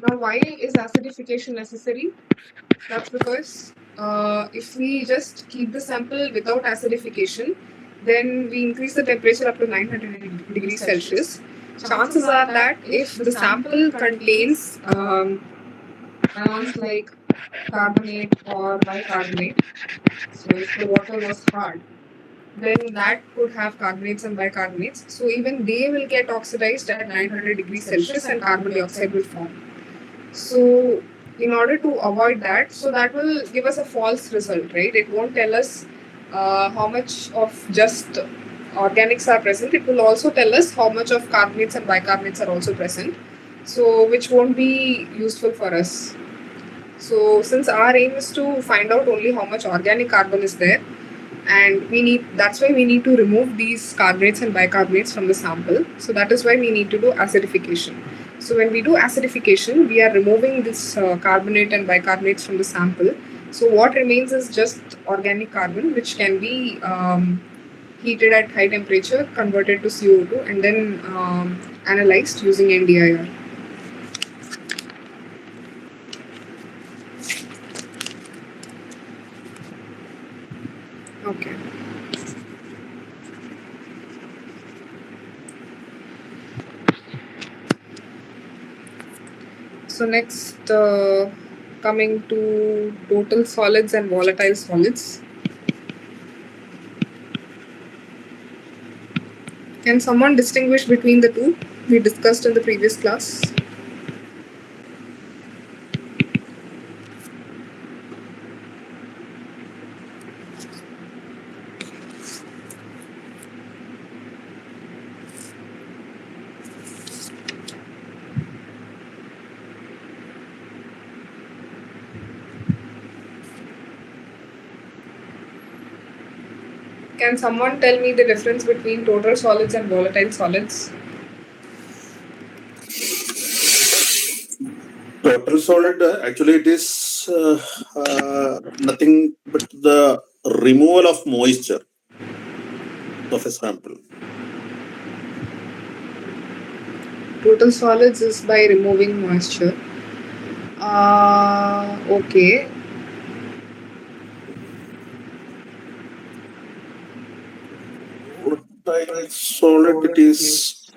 Now, why is acidification necessary? That's because if we just keep the sample without acidification, then we increase the temperature up to 900 degrees Celsius. Chances are that if the sample contains ions like carbonate or bicarbonate, so if the water was hard, then that could have carbonates and bicarbonates. So even they will get oxidized at 900 degrees Celsius and carbon dioxide will form. So in order to avoid that, so that will give us a false result, right? It won't tell us how much of just organics are present. It will also tell us how much of carbonates and bicarbonates are also present. So which won't be useful for us. So since our aim is to find out only how much organic carbon is there, and that's why we need to remove these carbonates and bicarbonates from the sample. So that is why we need to do acidification. So when we do acidification, we are removing this carbonate and bicarbonates from the sample. So what remains is just organic carbon, which can be heated at high temperature, converted to CO2, and then analyzed using NDIR. Okay. So next, coming to total solids and volatile solids. Can someone distinguish between the two we discussed in the previous class? Can someone tell me the difference between total solids and volatile solids? Total solid, actually, it is nothing but the removal of moisture of a sample. Total solids is by removing moisture. Okay. Volatile solid, it is.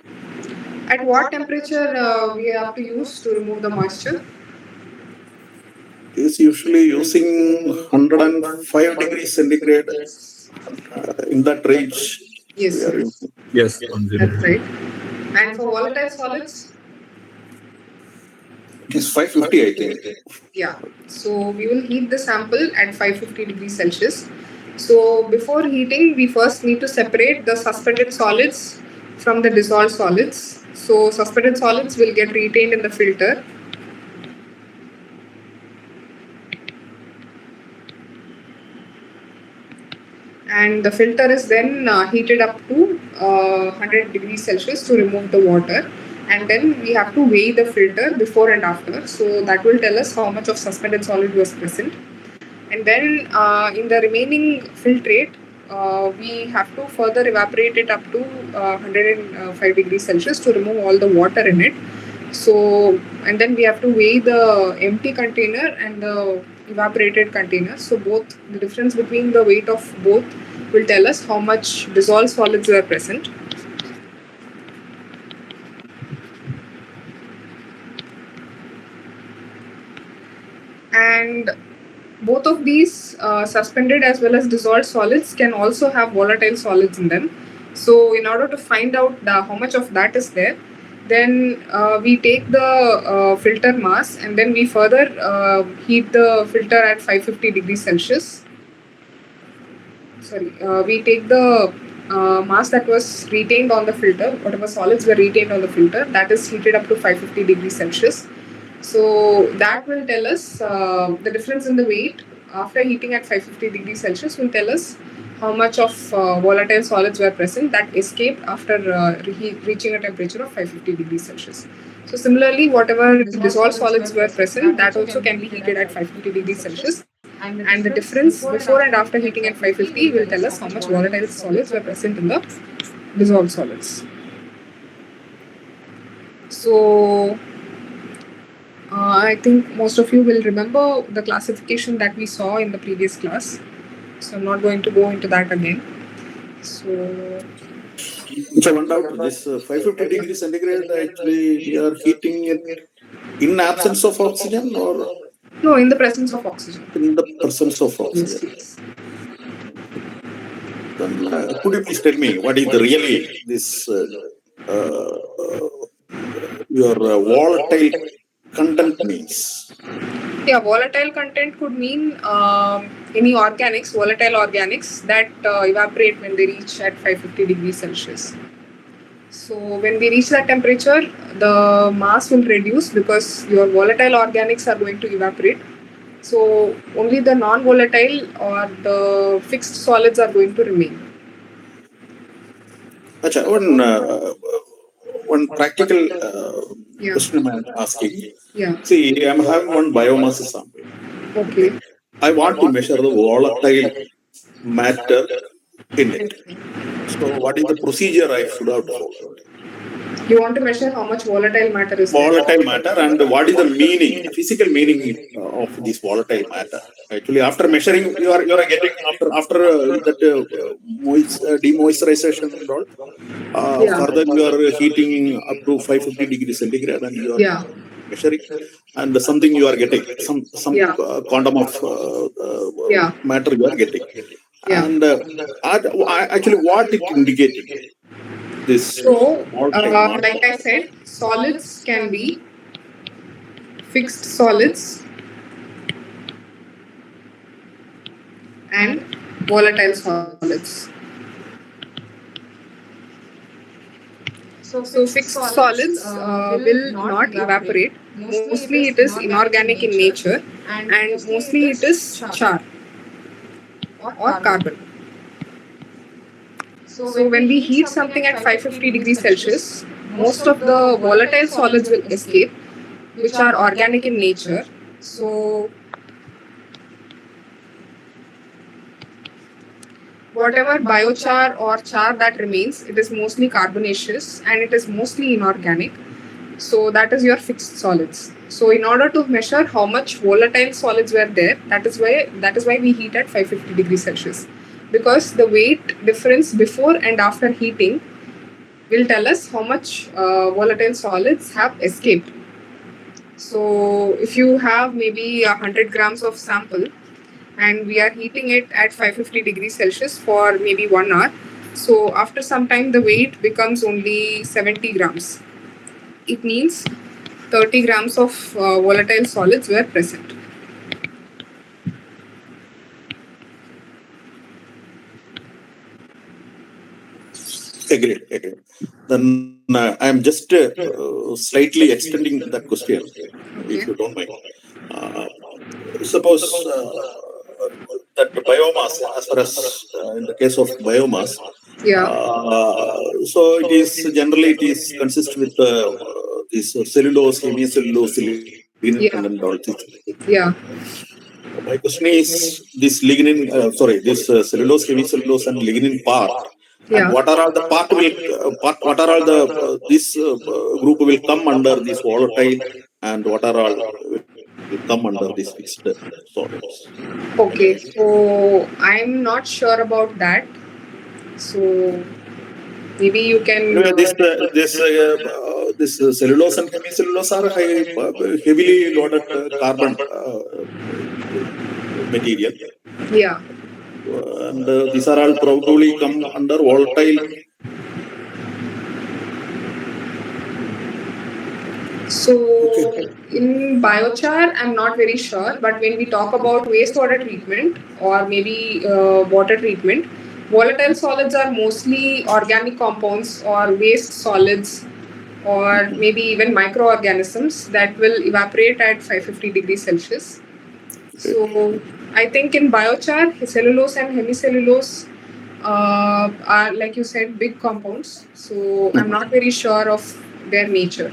At what temperature we have to use to remove the moisture? Is usually using 105 degrees centigrade in that range. Yes, we are yes, using. Yes, that's right. And for volatile solids? It is 550, I think. Yeah. So we will heat the sample at 550 degrees Celsius. So before heating, we first need to separate the suspended solids from the dissolved solids. So suspended solids will get retained in the filter. And the filter is then heated up to 100 degrees Celsius to remove the water. And then we have to weigh the filter before and after. So that will tell us how much of suspended solid was present. And then in the remaining filtrate, we have to further evaporate it up to 105 degrees Celsius to remove all the water in it. So, and then we have to weigh the empty container and the evaporated container. So both, the difference between the weight of both will tell us how much dissolved solids are present. And both of these suspended as well as dissolved solids can also have volatile solids in them. So in order to find out how much of that is there, then we take the filter mass and then we further heat the filter at 550 degrees Celsius. Sorry, we take the mass that was retained on the filter, whatever solids were retained on the filter, that is heated up to 550 degrees Celsius. So that will tell us the difference in the weight after heating at 550 degrees Celsius will tell us how much of volatile solids were present that escaped after reaching a temperature of 550 degrees Celsius. So similarly, whatever dissolved solids were present, that also can be heated at 550 degrees Celsius. And the difference before and after heating at 550 will tell us how much volatile solids were present in the dissolved solids. So I think most of you will remember the classification that we saw in the previous class. So I'm not going to go into that again. So one doubt, this 550 degrees centigrade, actually we are heating it in absence of oxygen, or No, in the presence of oxygen. In the presence of Yes, oxygen. yes. Then, could you please tell me what is the really this your volatile content means? Yeah, volatile content could mean any organics, volatile organics that evaporate when they reach at 550 degrees Celsius. So when we reach that temperature, the mass will reduce because your volatile organics are going to evaporate. So only the non-volatile or the fixed solids are going to remain. Acha, one practical Yeah. question I'm asking. Yeah. See, I'm having one biomass sample. Okay. I want to measure the volatile matter in it. So, what is the procedure I should have to follow? You want to measure how much volatile matter is there. Volatile matter, and what is the meaning, physical meaning of this volatile matter? Actually, after measuring, you are getting after that demoisturization and all. Yeah. Further, you are heating up to 550 degrees centigrade, and you are Yeah. measuring, and something you are getting some Yeah. quantum of Yeah. matter you are getting, Yeah. and actually, what it indicated this So, volatile like I said, solids can be fixed solids and volatile solids. So fixed solids will not evaporate. Mostly it is inorganic in nature, and mostly it is char or carbon. So when we heat something at 550 degrees Celsius, most of the volatile solids will escape, which are organic in nature. So whatever biochar or char that remains, it is mostly carbonaceous and it is mostly inorganic. So that is your fixed solids. So in order to measure how much volatile solids were there, that is why we heat at 550 degrees Celsius, because the weight difference before and after heating will tell us how much volatile solids have escaped. So if you have maybe 100 grams of sample and we are heating it at 550 degrees Celsius for maybe 1 hour, so after some time the weight becomes only 70 grams. It means 30 grams of volatile solids were present. Agreed. Then I am just slightly extending that question, if you don't mind. Suppose that biomass, as far as in the case of biomass, Yeah. so it is generally consists with this cellulose, hemicellulose, lignin, and all this. Yeah. My question is this lignin, this cellulose, hemicellulose, and lignin part. Yeah. And what are all the what are all the this group will come under this volatile, and what are all will come under this fixed solids? Okay, so I'm not sure about that. So maybe you can. This cellulose and hemicellulose are heavily loaded carbon material. Yeah. And these are all probably come under volatile. So in biochar, I'm not very sure, but when we talk about wastewater treatment or maybe water treatment, volatile solids are mostly organic compounds or waste solids or maybe even microorganisms that will evaporate at 550 degrees Celsius. So I think in biochar, cellulose and hemicellulose are, like you said, big compounds. So I'm not very sure of their nature.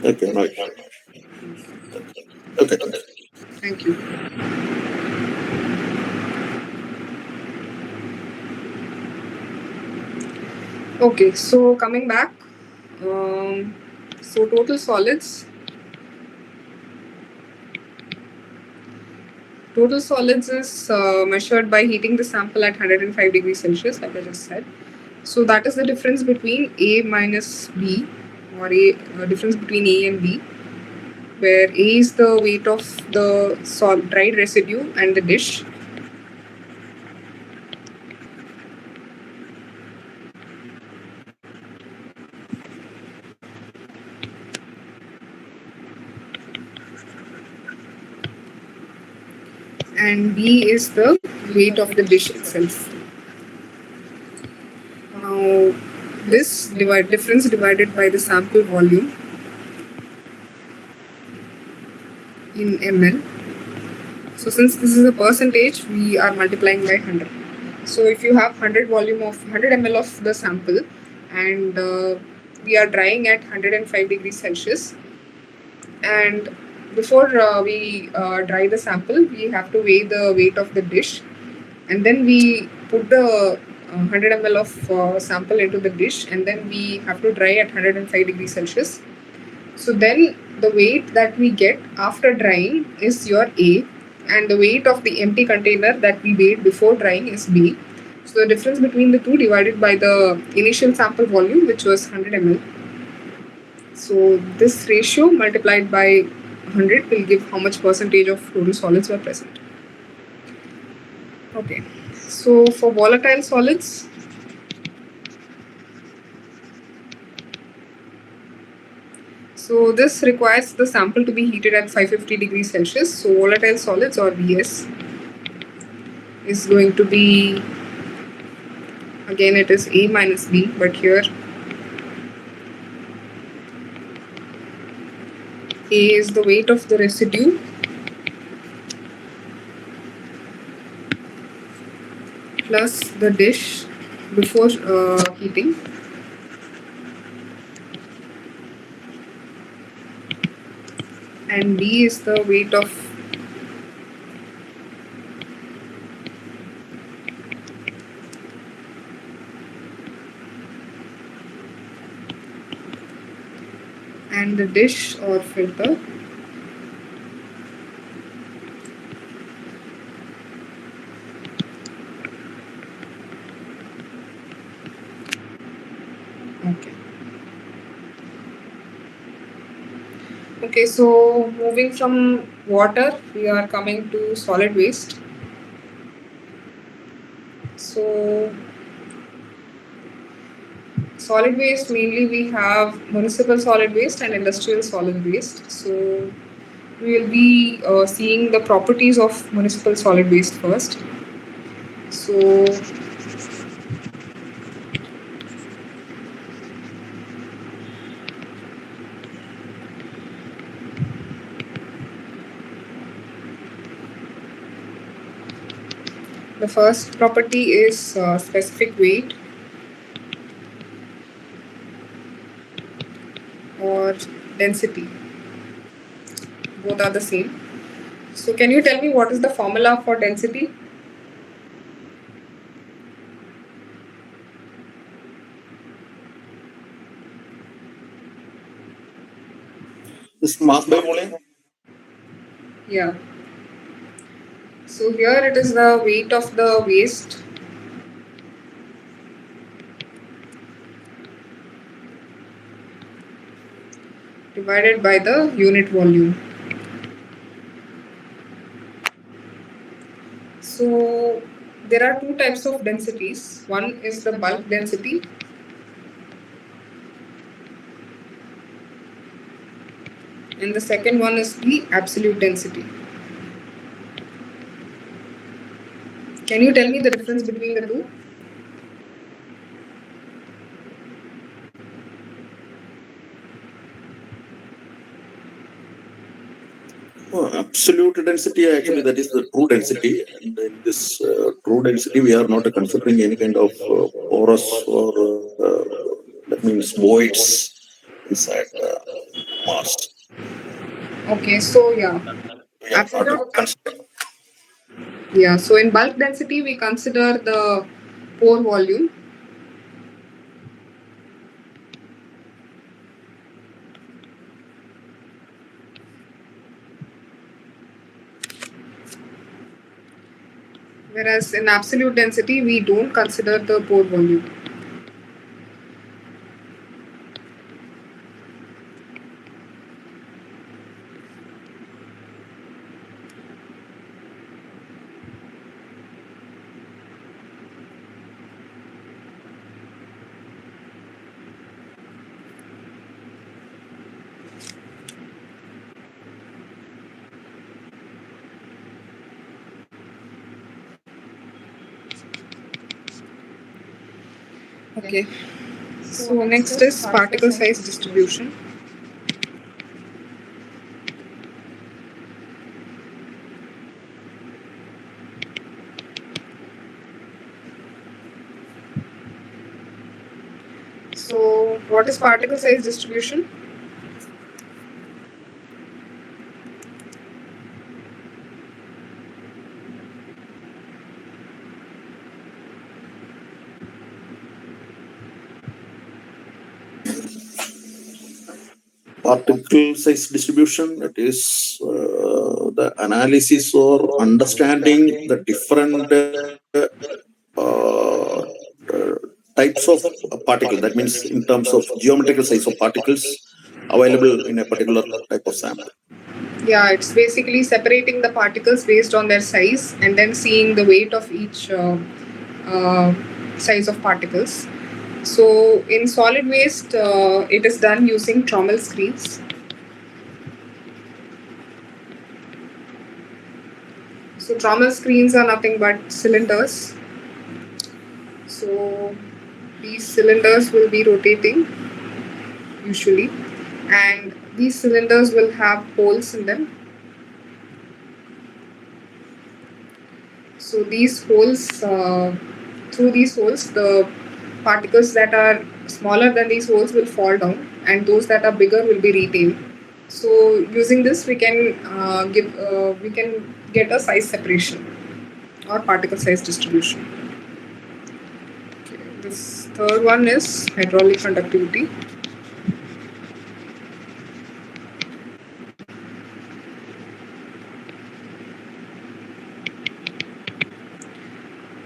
Okay, nice. Okay. Thank you. Okay, so coming back, so total solids. Total solids is measured by heating the sample at 105 degrees Celsius, like I just said. So that is the difference between A minus B, or difference between A and B. where A is the weight of the dried residue and the dish. And B is the weight of the dish itself. Now, this difference divided by the sample volume in ml. So since this is a percentage, we are multiplying by 100. So if you have 100 volume of 100 ml of the sample, and we are drying at 105 degrees Celsius, and before we dry the sample, we have to weigh the weight of the dish, and then we put the 100 ml of sample into the dish, and then we have to dry at 105 degrees Celsius. So then the weight that we get after drying is your A, and the weight of the empty container that we weighed before drying is B. So the difference between the two divided by the initial sample volume, which was 100 ml. So this ratio multiplied by 100 will give how much percentage of total solids were present. Okay, so for volatile solids, so this requires the sample to be heated at 550 degrees Celsius. So volatile solids, or VS, is going to be, again it is A minus B, but here A is the weight of the residue plus the dish before heating, and B is the weight of and the dish or filter Okay, so moving from water, we are coming to solid waste. So solid waste, mainly we have municipal solid waste and industrial solid waste. So we will be seeing the properties of municipal solid waste first. So the first property is specific weight or density. Both are the same. So can you tell me what is the formula for density? This mass by volume. Yeah. So here it is the weight of the waste divided by the unit volume. So there are two types of densities. One is the bulk density, and the second one is the absolute density. Can you tell me the difference between the two? Absolute density, actually, that is the true density. And in this true density, we are not considering any kind of porous or that means voids inside mass. Okay, so yeah. We are not considering. Yeah, so in bulk density, we consider the pore volume. Whereas in absolute density, we don't consider the pore volume. Okay. So next is particle size distribution. So what is particle size distribution? Particle size distribution, it is the analysis or understanding the different types of particle. That means in terms of geometrical size of particles available in a particular type of sample. Yeah, it's basically separating the particles based on their size and then seeing the weight of each uh, size of particles. So in solid waste, it is done using trommel screens. So trommel screens are nothing but cylinders. So these cylinders will be rotating usually, and these cylinders will have holes in them. So these holes, through these holes, the particles that are smaller than these holes will fall down, and those that are bigger will be retained. So using this, we can get a size separation or particle size distribution. Okay. This third one is hydraulic conductivity.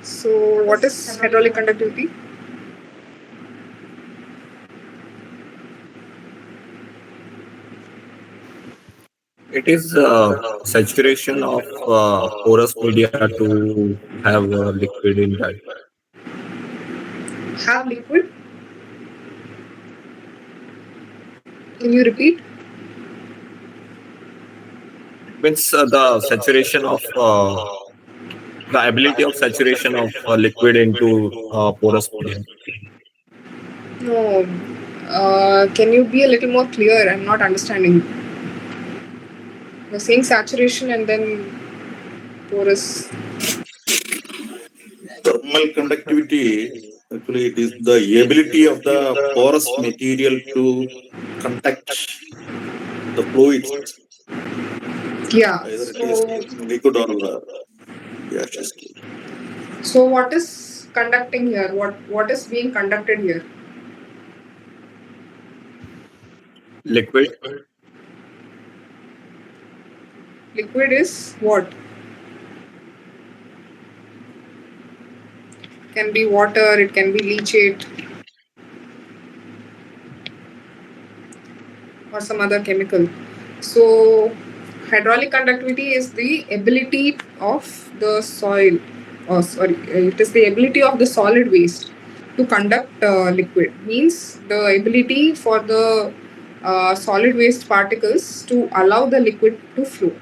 So what is hydraulic conductivity? It is saturation of porous media to have liquid in that. Have liquid? Can you repeat? Means the saturation of the ability of saturation of liquid into porous media. No. Can you be a little more clear? I'm not understanding. You're saying saturation and then porous. Thermal conductivity, actually, it is the ability of the porous material to contact the fluids, Yeah. either it is liquid or gaseous. So what is conducting here? What is being conducted here? Liquid. Liquid is what? Can be water, it can be leachate, or some other chemical. So hydraulic conductivity is the ability of the soil, or sorry, it is the ability of the solid waste to conduct liquid. Means the ability for the solid waste particles to allow the liquid to flow,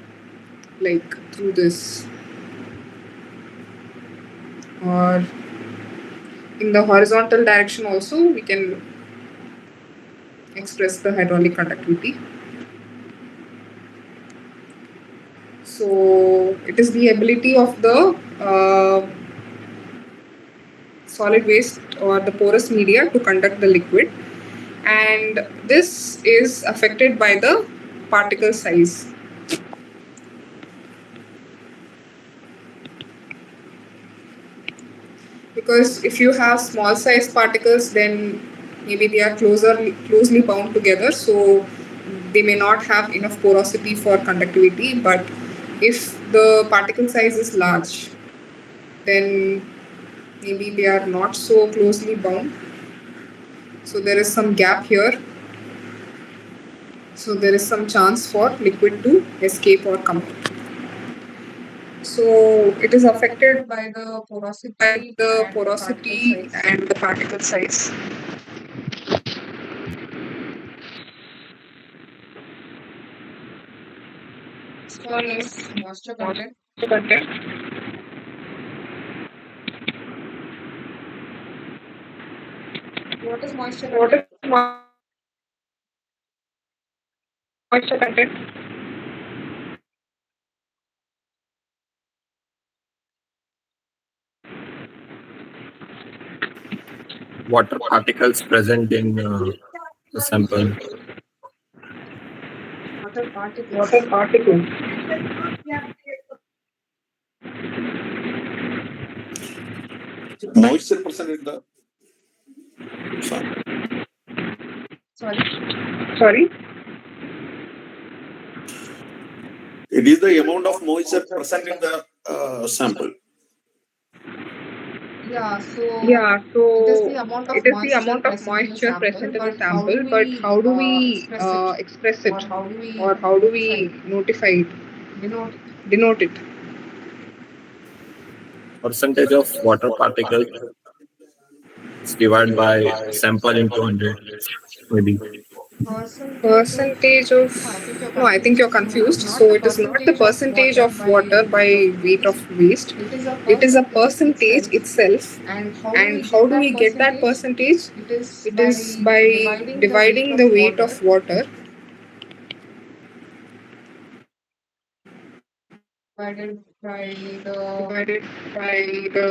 like through this, or in the horizontal direction also we can express the hydraulic conductivity. So it is the ability of the solid waste or the porous media to conduct the liquid, and this is affected by the particle size. Because if you have small size particles, then maybe they are closely bound together, so they may not have enough porosity for conductivity. But if the particle size is large, then maybe they are not so closely bound, so there is some gap here, so there is some chance for liquid to escape or come out. So it is affected by the porosity and the particle size. This one is moisture content. What is moisture What content? is moisture content? Water particles present in the sample. Water particles. Water particles. Moisture present in the sample. Sorry. It is the amount of moisture present in the sample. Yeah, so Yeah, it is so the amount it of is the moisture amount of present in the moisture sample, present in the but how do sample, but we how do we express it? express Or it? how do we Or how do notify we it? notify it? Denote it? Denote it? Percentage of water particles is divided by sample into 100, maybe. Percentage of Percentage of no, I think you're no, I think you're confused. confused. So So it it is is not not the the percentage percentage of of water water by by weight weight of of waste. waste. It is a It is a percentage percentage itself. itself. And how do we And get how do that we get that percentage? percentage? It is It by is by dividing the weight dividing of the weight water of water divided by divided by the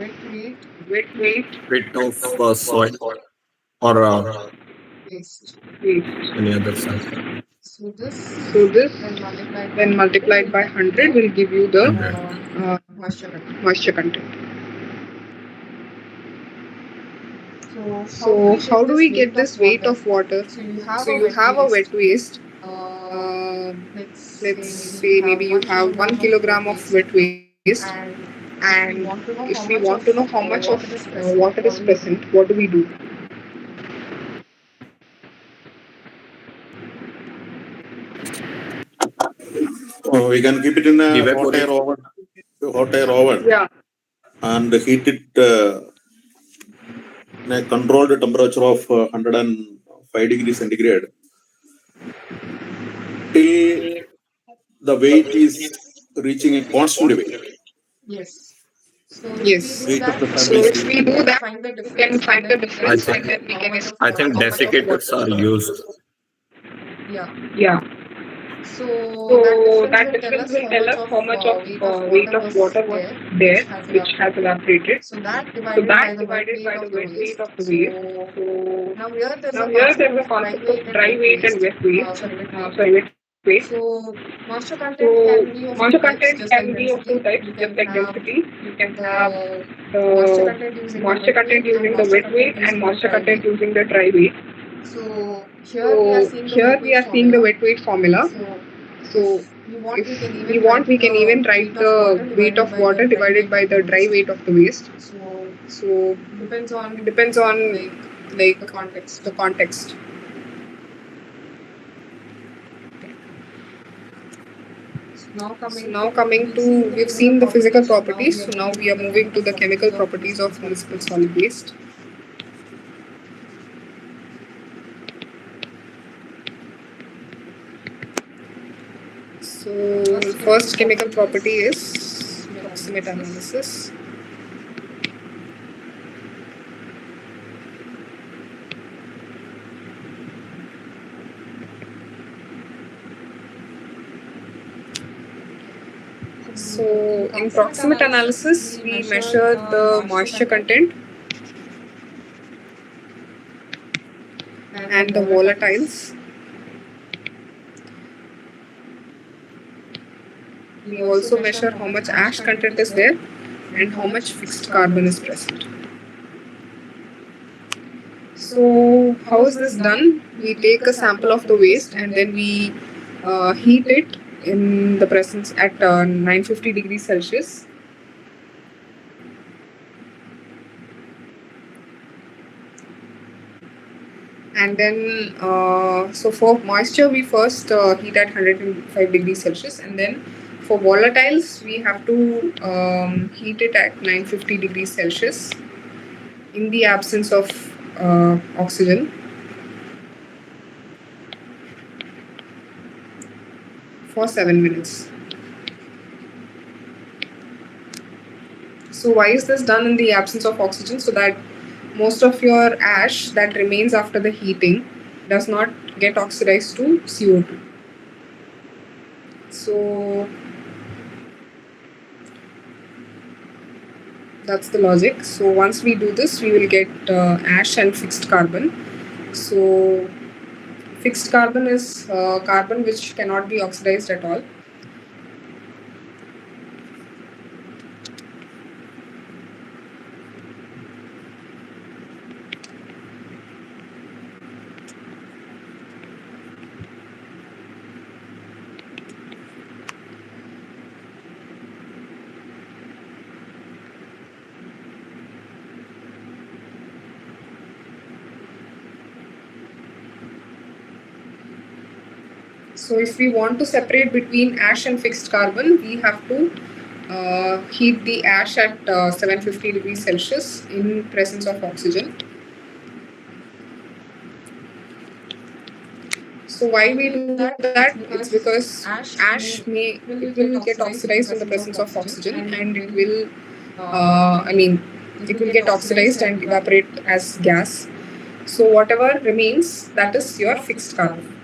wet weight wet weight Weight of soil or waste. waste. any other side. So this So this, when multiplied by 100 when multiplied by 100, will give you the 100. moisture content. moisture content. So So how do we get this weight of water? So you have So a you wet have a waste. wet waste. Let's Let's say say maybe you have 1 kilogram of wet waste, and and if we want to know if how we much want of to know how much of water is present, water what is do we do? present, what do we do? We can keep it in a hot air oven Yeah. and heat it in a controlled temperature of 105 degrees centigrade till the weight is reaching a constant weight. Yes. So if we Yes. do Weight of that, the So sample is if we we do can that, find the we can difference and find the then we can I difference, and think then estimate we how can much of I water think is present. desiccators are used. Yeah. Yeah. So that So difference that will tell difference us will how tell much us of how much of weight weight of of water water was was there, there, which has which has evaporated. evaporated. So that So divided by that the wet divided weight by the of the wet weight waste. of the waste. So So now here there's now a here concept there is a of dry concept of weight and dry wet weight and waste. wet waste. Wet weight. Sorry, wet waste. So moisture content So can be of two moisture types, content just like can be of two density. types, You just can like have density. You can have the moisture the content using the moisture wet content weight and using the moisture wet weight content and using the moisture dry content weight. using the dry weight. So here we are So seeing the here wet we weight are seeing the formula. wet weight formula. So So if we want, if we can we even want, write we can even the write weight of water the weight divided of by the water dry divided weight by of the the dry waste. weight of the waste. So So it depends it on depends on like like the context. the context. So now coming to, we've seen the physical properties. So now we are moving to the chemical properties of municipal solid waste. So first chemical property is proximate analysis. So in proximate analysis, we measure the moisture content and the volatiles. We also measure how much ash content is there and how much fixed carbon is present. So how is this done? We take a sample of the waste and then we heat it in the presence at 950 degrees Celsius. And then, so for moisture, we first heat at 105 degrees Celsius, and then for volatiles, we have to heat it at 950 degrees Celsius in the absence of oxygen for 7 minutes. So why is this done in the absence of oxygen? So that most of your ash that remains after the heating does not get oxidized to CO2. So that's the logic. So once we do this, we will get ash and fixed carbon. So fixed carbon is carbon which cannot be oxidized at all. So if we want to separate between ash and fixed carbon, we have to heat the ash at 750 degrees Celsius in presence of oxygen. So why we do that? It's because ash will get oxidized in the presence of oxygen, and it will it will get oxidized and evaporate as gas. So whatever remains, that is your fixed carbon.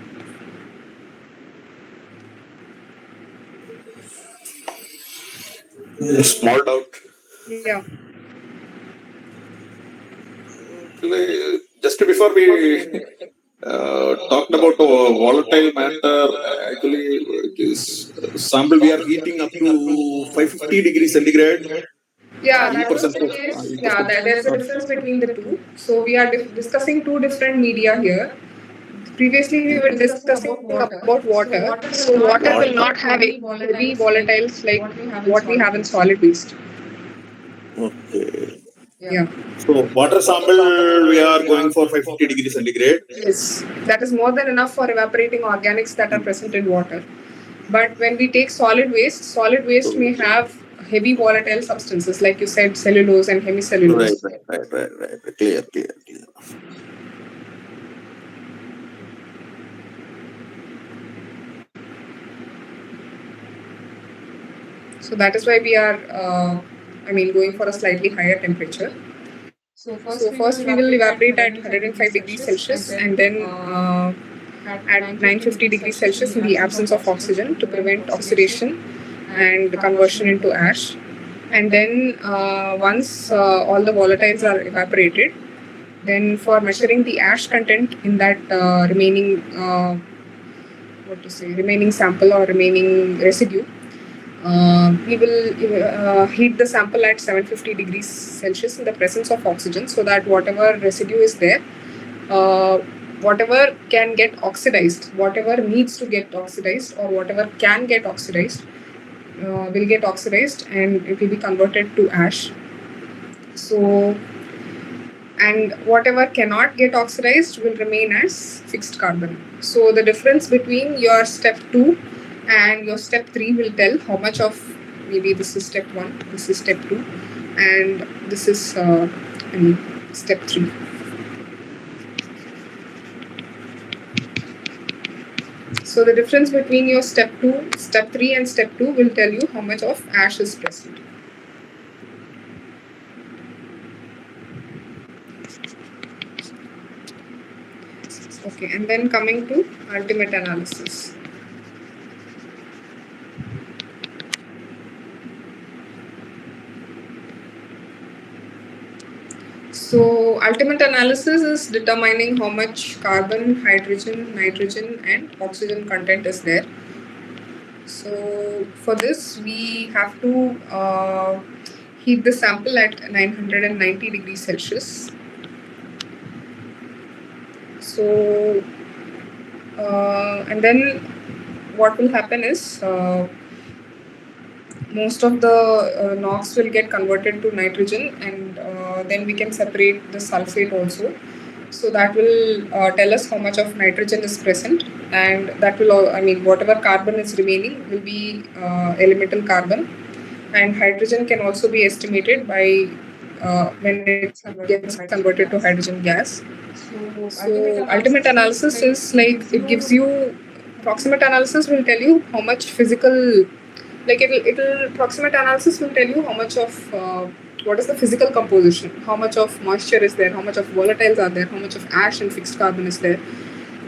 Small doubt. Yeah. Just before we talked about volatile matter, actually, this sample we are heating up to 550 degrees centigrade. Yeah, E that was percent the of case. Yeah, there's a difference between the two. So we are discussing two different media here. Previously, we were discussing about water. So water will not have heavy volatiles like what we have in solid waste. Okay. Yeah. So water sample we are going for 550 degrees centigrade. Yes, that is more than enough for evaporating organics that are present in water. But when we take solid waste may have heavy volatile substances, like you said, cellulose and hemicellulose. Right. Clear. So that is why we are, going for a slightly higher temperature. So first we will evaporate at 105 degrees Celsius and then at 950 degrees Celsius in the absence of oxygen to prevent oxidation and conversion into ash. And then once all the volatiles are evaporated, then for measuring the ash content in that remaining sample or remaining residue, we will heat the sample at 750 degrees Celsius in the presence of oxygen, so that whatever residue is there, whatever can get oxidized, whatever needs to get oxidized, or whatever can get oxidized, will get oxidized and it will be converted to ash. So, and whatever cannot get oxidized will remain as fixed carbon. So the difference between your step 2 and your step 3 will tell how much of, maybe this is step 1, this is step 2, and this is step 3. So the difference between your step 3 and step 2 will tell you how much of ash is present. Okay, and then coming to ultimate analysis. So ultimate analysis is determining how much carbon, hydrogen, nitrogen and oxygen content is there. So for this we have to heat the sample at 990 degrees Celsius. So and then what will happen is most of the NOx will get converted to nitrogen, and then we can separate the sulfate also. So that will tell us how much of nitrogen is present, and that will, whatever carbon is remaining will be elemental carbon, and hydrogen can also be estimated by when it gets converted to hydrogen gas. So ultimate analysis is like, it gives you, proximate analysis will tell you how much physical, like it'll proximate analysis will tell you how much of what is the physical composition, how much of moisture is there, how much of volatiles are there, how much of ash and fixed carbon is there.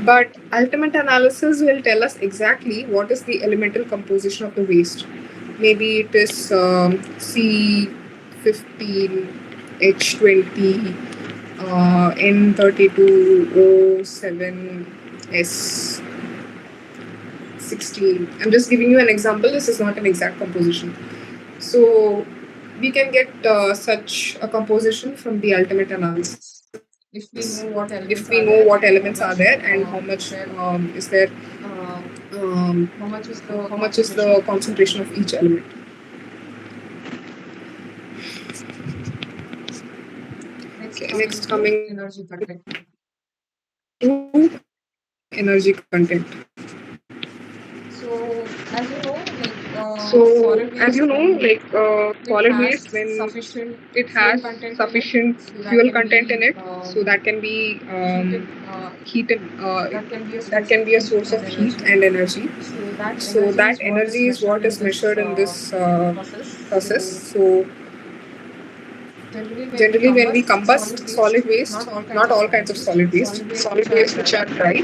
But ultimate analysis will tell us exactly what is the elemental composition of the waste. Maybe it is C15H20 N32O7S16. I'm just giving you an example. This is not an exact composition. So we can get such a composition from the ultimate analysis. If we know what elements, If we know what elements are there and how much is there, how much is the concentration of each element. Next coming energy content. to energy content. So as you know, Solid waste, when sufficient it has sufficient fuel content in it, so that can be heated. That can be a source of heat and energy. So that energy is what is measured in this process. So generally, when we combust solid waste, not all kinds of solid waste which are dry.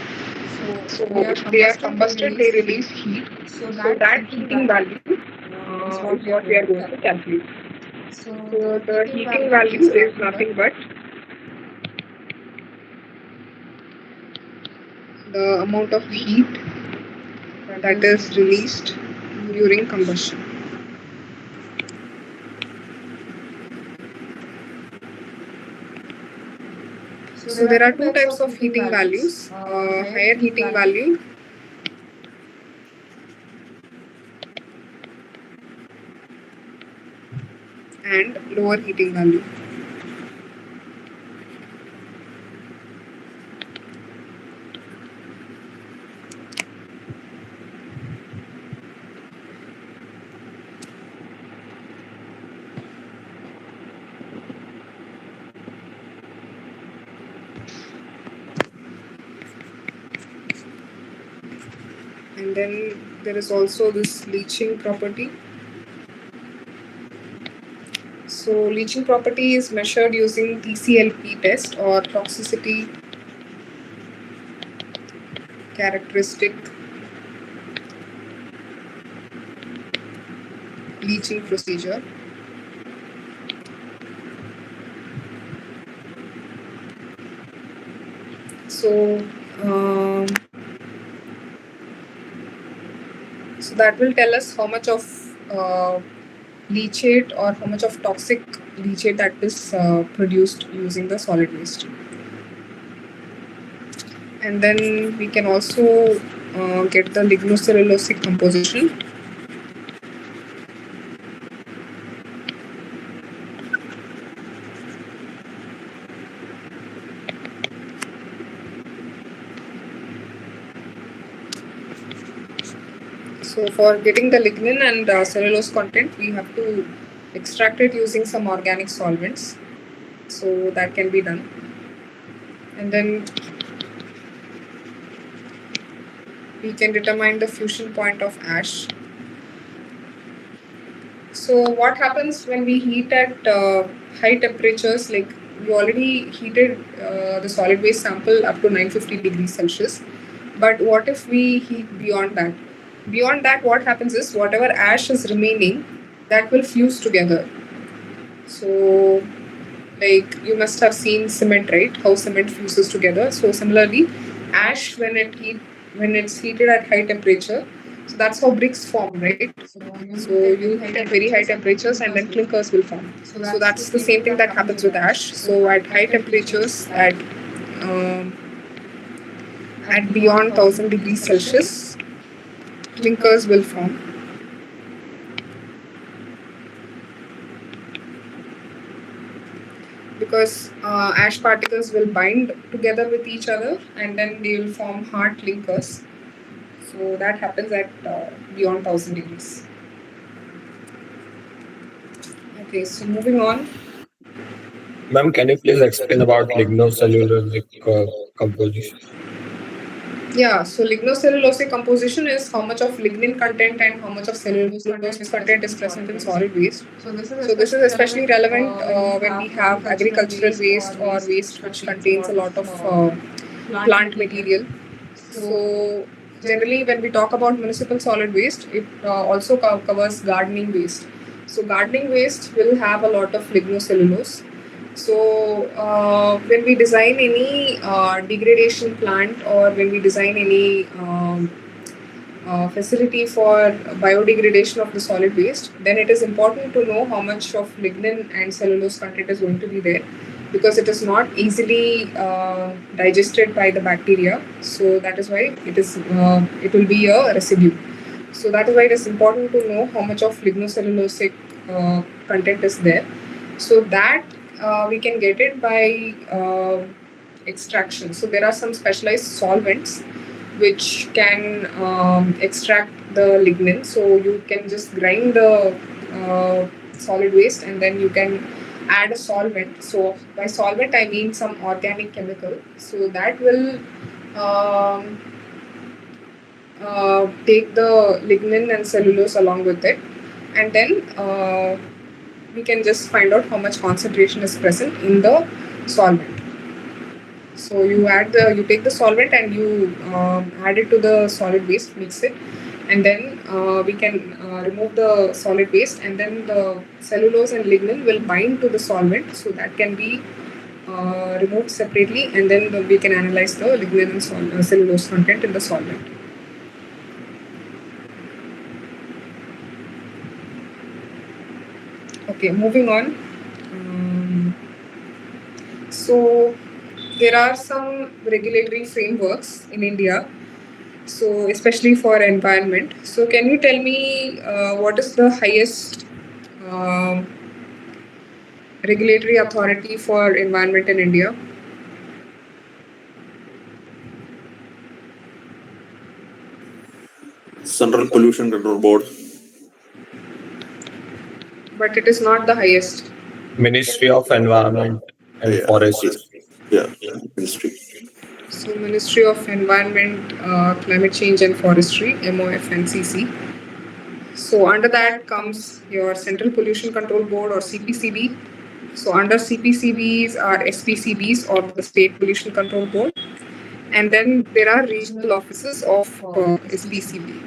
So if they are combusted, they release heat. So that heating value is what we are going to calculate. So the heating value is nothing but the amount of heat that is released during combustion. So there are two types of heating values. Higher heating value and lower heating value. And then there is also this leaching property. So leaching property is measured using TCLP test, or toxicity characteristic leaching procedure. So so that will tell us how much of leachate or how much of toxic leachate that is produced using the solid waste. And then we can also get the lignocellulosic composition. So for getting the lignin and cellulose content, we have to extract it using some organic solvents. So that can be done. And then we can determine the fusion point of ash. So what happens when we heat at high temperatures? Like, we already heated the solid waste sample up to 950 degrees Celsius. But what if we heat beyond that? Beyond that, what happens is whatever ash is remaining, that will fuse together. So, like, you must have seen cement, right? How cement fuses together. So similarly, ash, when it's heated at high temperature, so that's how bricks form, right? So you heat at very high temperatures and then clinkers will form. So that's the same thing that happens with ash. So at high temperatures, at beyond 1000 degrees Celsius, clinkers will form. Because ash particles will bind together with each other and then they will form hard clinkers. So that happens at beyond 1000 degrees. Okay, so moving on. Ma'am, can you please explain about lignocellulosic composition? Yeah, so lignocellulosic composition is how much of lignin content and how much of cellulose content is present in solid waste. So this So this is especially relevant when when we have agricultural waste or waste which contains a lot of plant material. So generally, when we talk about municipal solid waste, it also covers gardening waste. So gardening waste will have a lot of lignocellulose. So when we design any degradation plant or when we design any facility for biodegradation of the solid waste, then it is important to know how much of lignin and cellulose content is going to be there, because it is not easily digested by the bacteria. So that is why it will be a residue. So that is why it is important to know how much of lignocellulosic content is there. So that we can get it by extraction. So there are some specialized solvents which can extract the lignin. So you can just grind the solid waste and then you can add a solvent. So by solvent I mean some organic chemical. So that will take the lignin and cellulose along with it, and then we can just find out how much concentration is present in the solvent. So you take the solvent and you add it to the solid waste, mix it, and then we can remove the solid waste, and then the cellulose and lignin will bind to the solvent, so that can be removed separately, and then we can analyze the lignin and cellulose content in the solvent. Okay, moving on. So there are some regulatory frameworks in India, so especially for environment. So can you tell me what is the highest regulatory authority for environment in India? Central Pollution Control Board. But it is not the highest. Ministry of Environment and Yeah, Forest. Yeah, ministry. So Ministry of Environment, Climate Change and Forestry, MOFNCC. So under that comes your Central Pollution Control Board or CPCB. So under CPCBs are SPCBs or the State Pollution Control Board. And then there are regional offices of SPCB.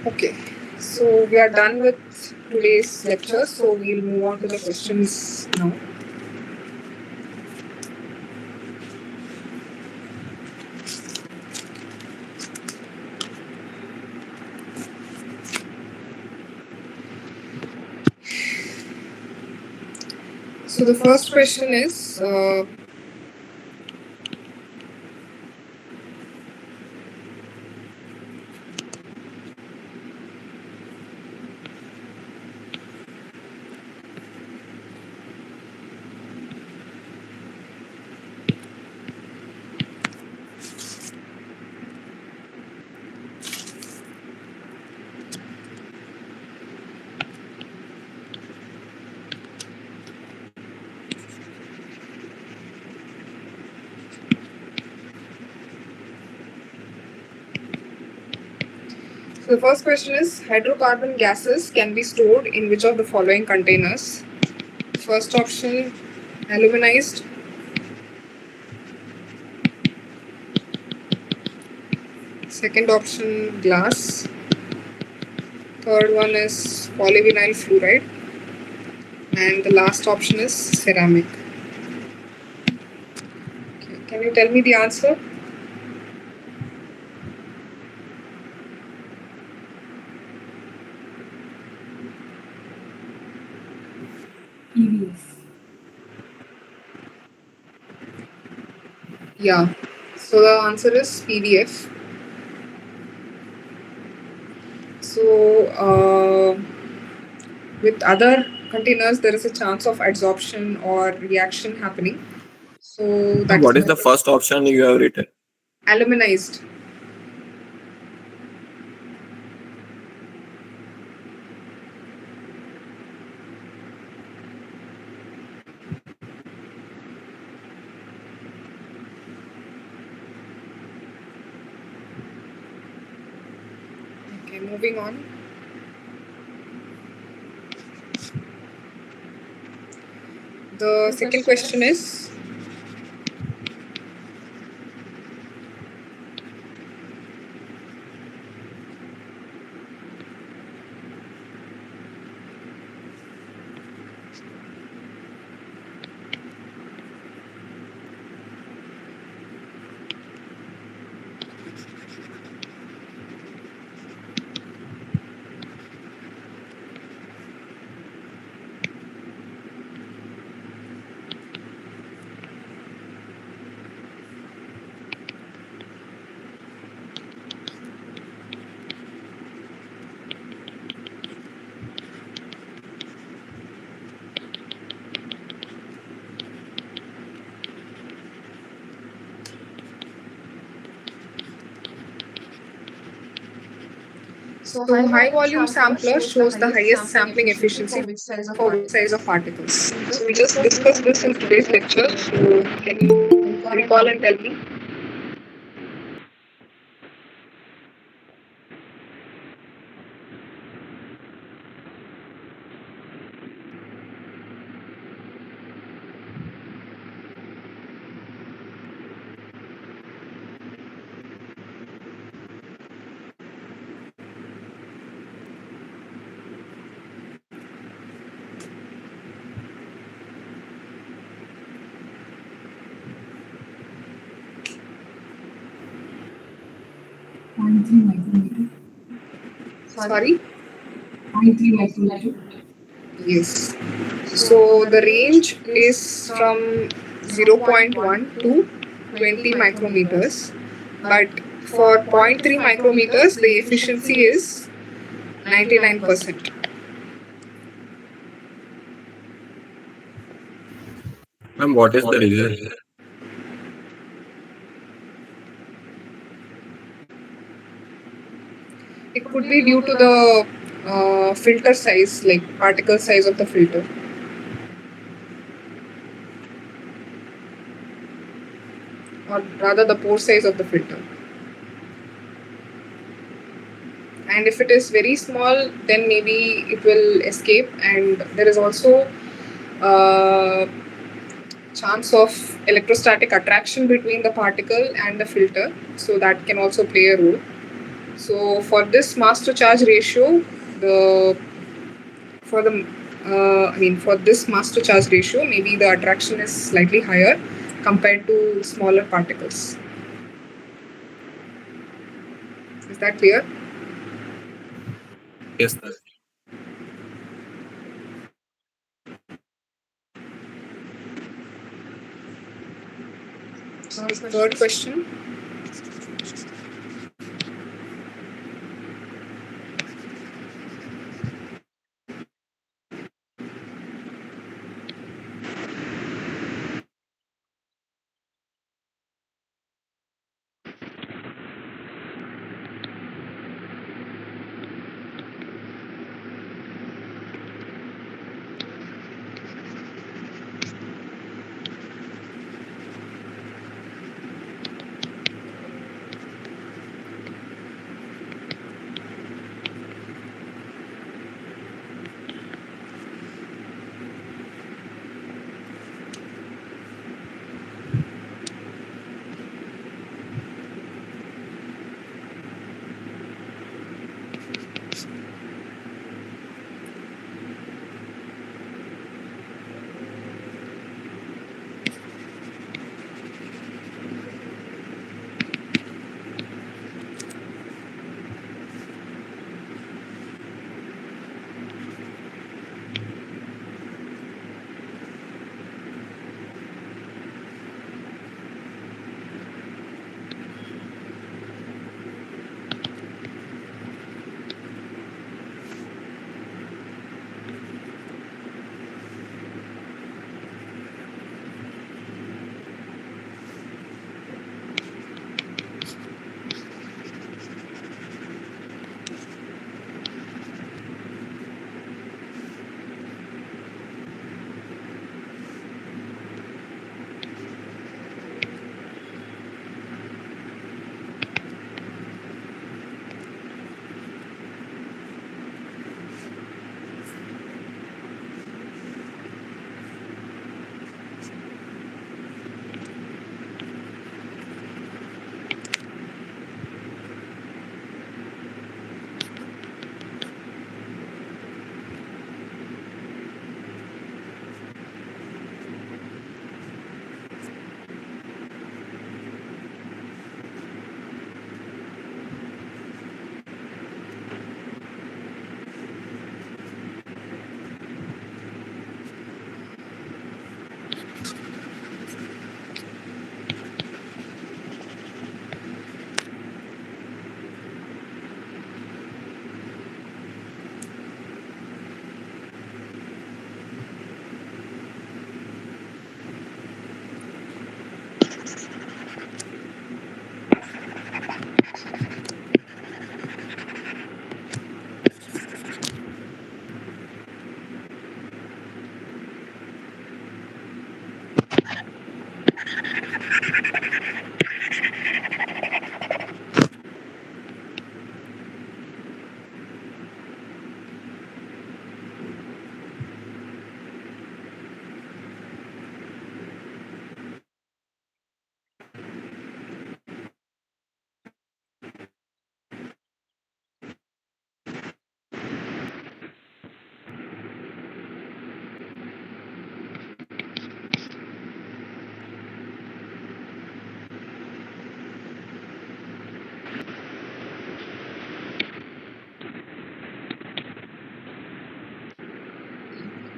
Okay, so we are done with today's lecture. So we'll move on to the questions now. So the first question is, so the first question is, hydrocarbon gases can be stored in which of the following containers? First option, aluminized. Second option, glass. Third one is polyvinyl fluoride. And the last option is ceramic. Okay. Can you tell me the answer? Yeah. So the answer is PDF. So with other containers, there is a chance of adsorption or reaction happening. So that's What is the first option you have written? aluminized. Okay, moving on. The second question is, So so high volume sampler shows the highest sampling efficiency for which size of particles. So we just discussed this in today's lecture. So can you recall and tell me? Sorry? 0.3 micrometer. Yes. So the range is from 0.1 to 20 micrometers. But for 0.3 micrometers, the efficiency is 99%. Ma'am, what is the result? It could be due to the filter size, like particle size of the filter. Or rather, the pore size of the filter. And if it is very small, then maybe it will escape. And there is also chance of electrostatic attraction between the particle and the filter, so that can also play a role. So for this mass to charge ratio, for this mass to charge ratio, maybe the attraction is slightly higher compared to smaller particles. Is that clear? Yes, sir. Third question.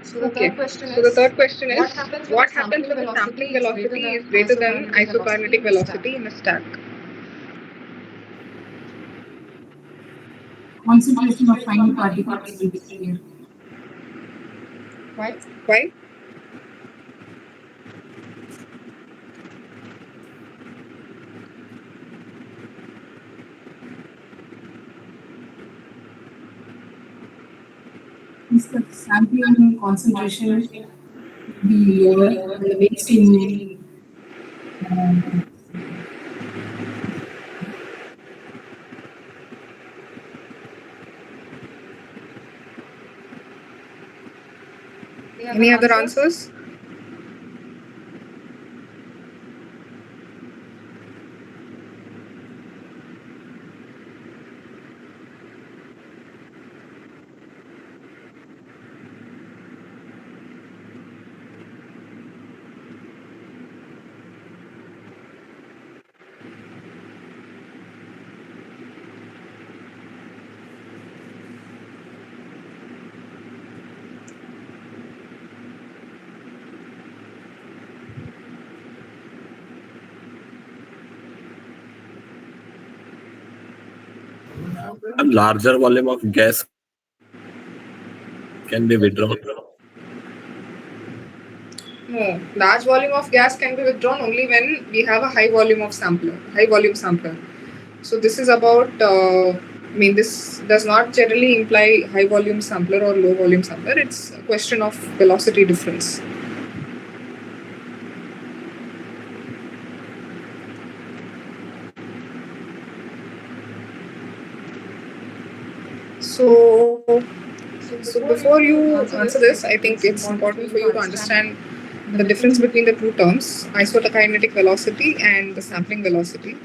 So the third question is, what happens when the sampling velocity is greater than isokinetic velocity in a stack? Concentration of fine particles will disappear. Why? Since the sampling concentration will be lower and the waste in Any other answers? A larger volume of gas can be withdrawn. No, large volume of gas can be withdrawn only when we have a high volume sampler. So this is about, this does not generally imply high volume sampler or low volume sampler. It's a question of velocity difference. So before you answer this, I think it's important for you to understand the difference between the two terms, isokinetic velocity and the sampling velocity.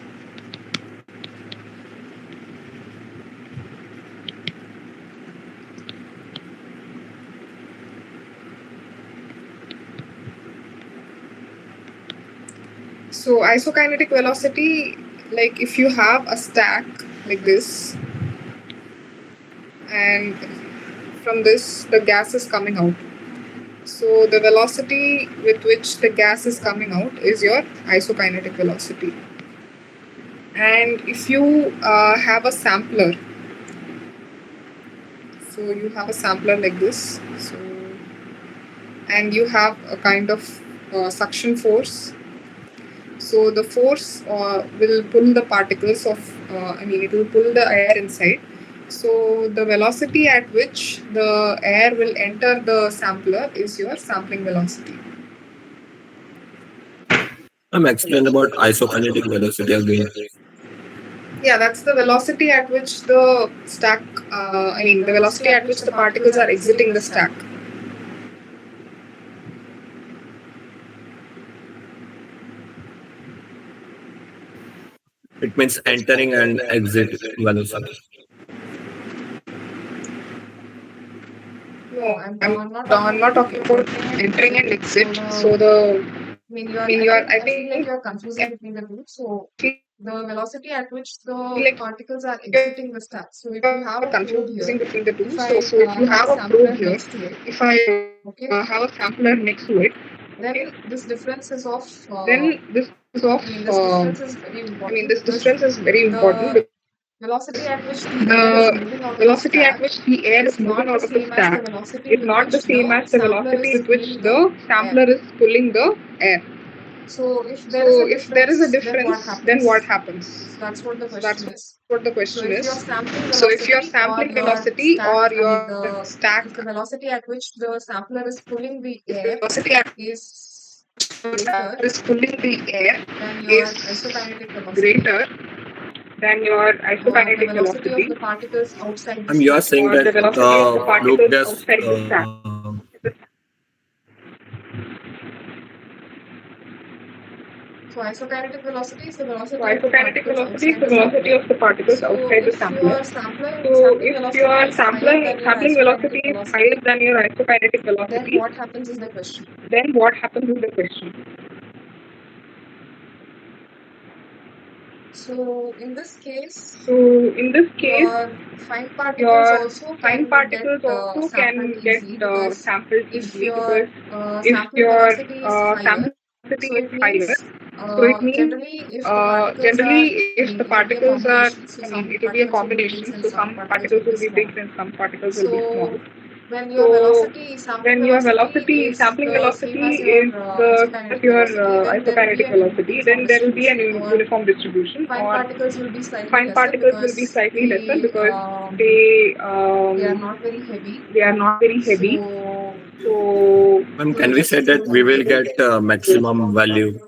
So isokinetic velocity, like if you have a stack like this, and from this the gas is coming out. So the velocity with which the gas is coming out is your isokinetic velocity. And if you have a sampler, so you have a sampler like this, and you have a kind of suction force. So the force will pull the particles of, it will pull the air inside. So the velocity at which the air will enter the sampler is your sampling velocity. I'm explaining about isokinetic velocity again. Yeah, that's the velocity at which the stack, the velocity at which the particles are exiting the stack. It means entering and exit velocity. No, I'm not talking about entering and exit. So I think you're confusing between the two. So the velocity at which the particles are exiting the stack. So if you have a probe confusing here, between the two. if So I if you have a sampler probe here, next to it, if I okay, have a sampler next to it, then this difference is of then this is of, this difference is very important this because difference is very important. the velocity at which the air is The moving out of the velocity at stack which the air is is moving not the out of the same as the stack velocity is with not the which same the as the sampler velocity is with which pulling the the sampler is pulling the air. So if there is So a if there is a difference, then what happens? difference, then what happens? So that's what the So that's question is. what the So question if is. your sampling So if your velocity or sampling your velocity stack, or I your mean the stack, if the velocity at which the sampler is pulling the air velocity at is which the greater sampler is pulling the air than your is isokinetic velocity, greater than your or the isokinetic velocity of velocity, the particles outside the You are stack. saying or that the velocity of the the particles loop gas outside the stack. So isokinetic velocity is the So velocity of the isokinetic particles velocity is outside the the velocity sampler. of the particles So outside the if sampler. your So sampling if velocity your is higher than your sampling velocity isokinetic is higher velocity, than your isokinetic then velocity, what happens is the question. then what happens is the question. So in this case, So in this case, your fine particles your also fine can particles get also sampled can get easily because sampled if easily your because if sample your velocity is sample higher, velocity so is it higher, means so it means generally if the particles generally are, I if the mean, it will be a particles are, combination. So I mean, some it will be a particles will be big combination. and So some some particles particles will be will be big small. and some particles will be small. So when your So velocity, sampling when your velocity velocity, is sampling the same velocity as is your the same as isoperiodic your velocity, then there will be isoperiodic an velocity, uniform then there will be an distribution. Or uniform distribution, fine or particles will be slightly fine lesser particles will be because slightly lesser they because they are not very heavy. they are not very heavy. So So Ma'am, can we say that we will get maximum value?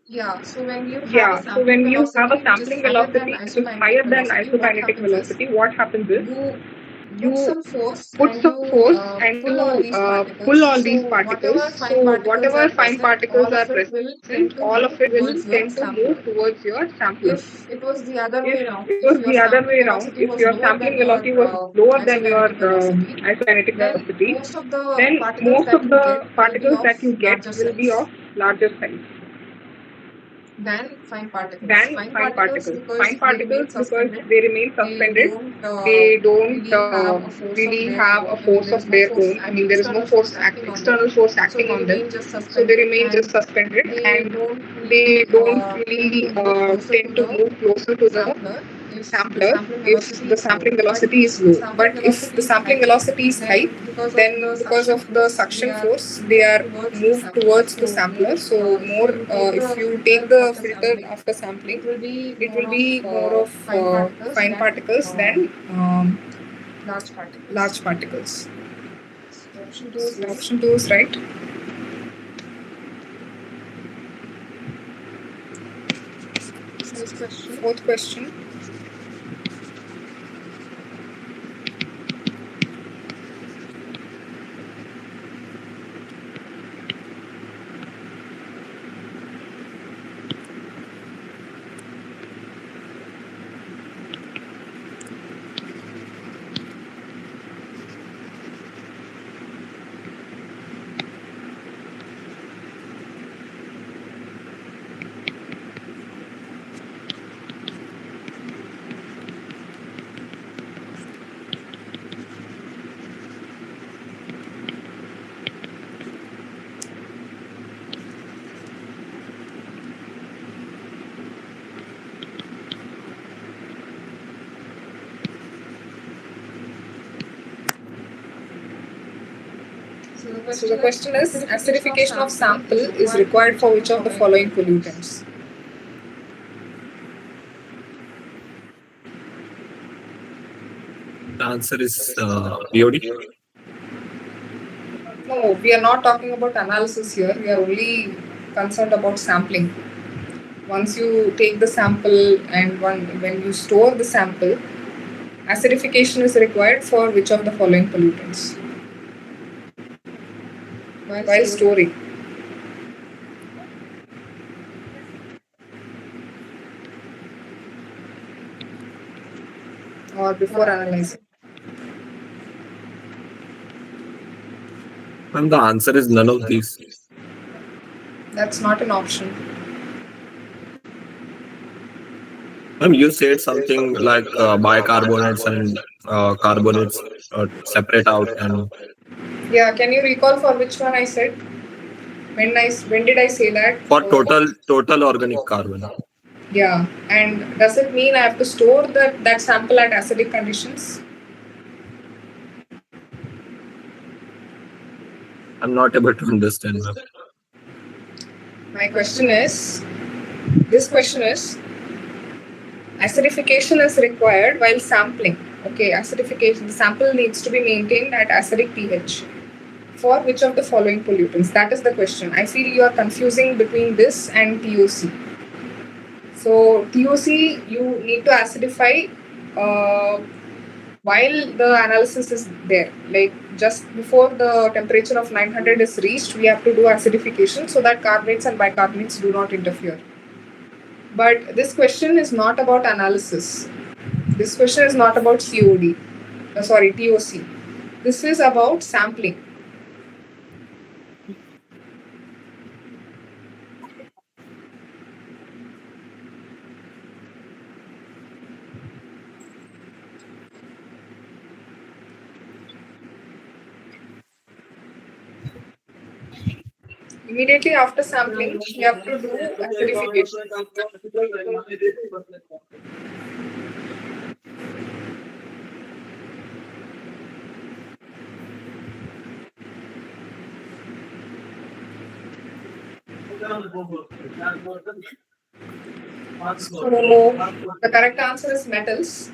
yeah, so when you have a yeah, so sampling when you have a velocity which is sampling higher than velocity which is higher isokinetic than velocity, what isokinetic happens is velocity, what happens is you put you some force put and some you force and pull all you these pull particles. all these So particles. whatever fine So particles whatever are fine present, particles all are of it will present, tend to all move of it will towards your tend to sampler. move towards your sampler. If it was the other If way around, it if was your the other sampling way around, velocity if was your lower than sampling your velocity was lower than your isokinetic velocity, isokinetic then velocity, most of the then particles most that of you the get will be particles of that you get larger will be size of larger size than fine particles. than Fine fine particles, particles. because Fine they particles, remain because suspended, they remain they suspended, don't they don't really have a force of really their have a own. I mean, force there is of no their force, own. I mean, there is no external force force acting on them. external force So acting they on them. remain just So they suspended remain just and suspended they and don't they really don't tend really to move closer to tend to the move closer to the sampler if the sampler sampling if velocity the is low. sampling But velocity is if the low. sampling But if velocity the is sampling high, velocity is high, then because of then the because suction of the force, they suction are force, they moved are towards the moved sampler. towards the So sampler. more, So if more, you take if the you take filter the after filter sampling, after sampling, it will be it will more of be more of fine particles than large particles. large particles. So option 2 is So right. option 2 is right. Fourth question. Fourth question. So the question is, acidification of sample is required for which of the following pollutants? The answer is BOD. No, we are not talking about analysis here. We are only concerned about sampling. Once you take the sample and when you store the sample, acidification is required for which of the following pollutants while storing or before analyzing. Ma'am, the answer is none of these. That's not an option. Ma'am, you said something like bicarbonates and carbonates separate out, and Yeah, can you recall for which one I said? When did I say that? for total organic carbon. Yeah, and does it mean I have to store that sample at acidic conditions? I'm not able to understand, ma'am. My question is, this question is, acidification is required while sampling. Okay, acidification, the sample needs to be maintained at acidic pH. For which of the following pollutants? That is the question. I feel you are confusing between this and TOC. So TOC, you need to acidify while the analysis is there. Like just before the temperature of 900 is reached, we have to do acidification so that carbonates and bicarbonates do not interfere. But this question is not about analysis. This question is not about COD. TOC. This is about sampling. Immediately after sampling, we have to do acidification. So the correct answer is metals.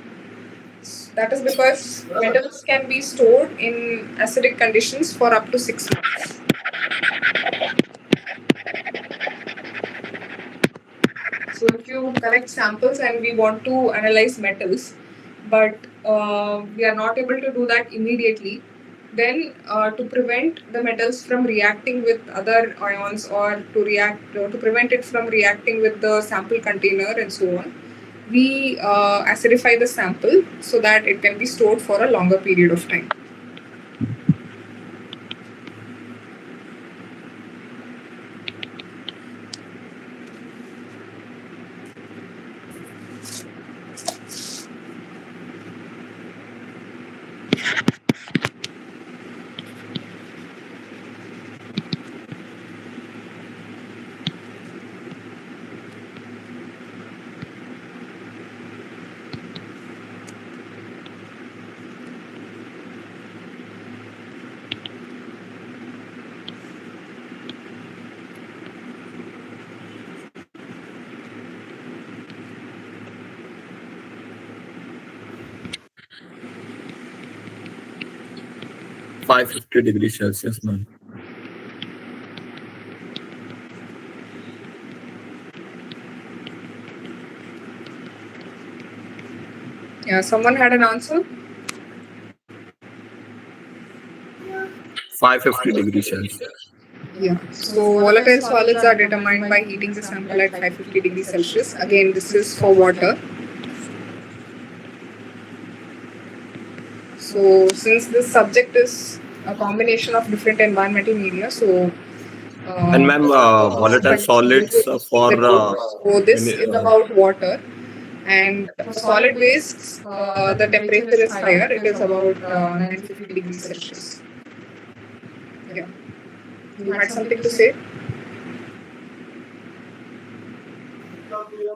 That is because metals can be stored in acidic conditions for up to 6 months. So if you collect samples and we want to analyze metals, but we are not able to do that immediately, then to prevent the metals from reacting with other ions or to prevent it from reacting with the sample container and so on, we acidify the sample so that it can be stored for a longer period of time. -550 degrees Celsius, ma'am. Yeah, someone had an answer? 550 degrees Celsius. Yeah. So volatile solids are determined by heating the sample at 550 degrees Celsius. Again, this is for water. So since this subject is a combination of different environmental media, so And ma'am, volatile solids for so this is about water, and for solid wastes, the temperature is higher. It is about 950 degrees Celsius. Yeah. You had something to say?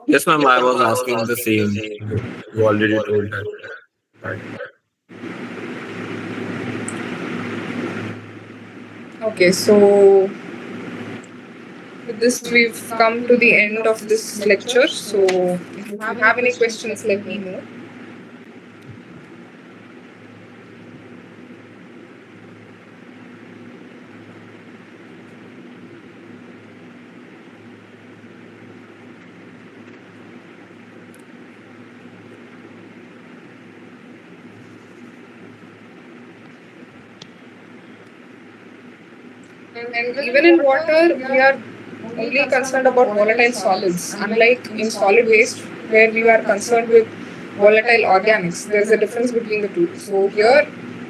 yes, ma'am. I was asking the same. You already told that. Right. Okay, so with this we've come to the end of this lecture. So if you have any questions, let me know. And even in water, we are only concerned about volatile solids, unlike in solid waste, where we are concerned with volatile organics. There is a difference between the two. So here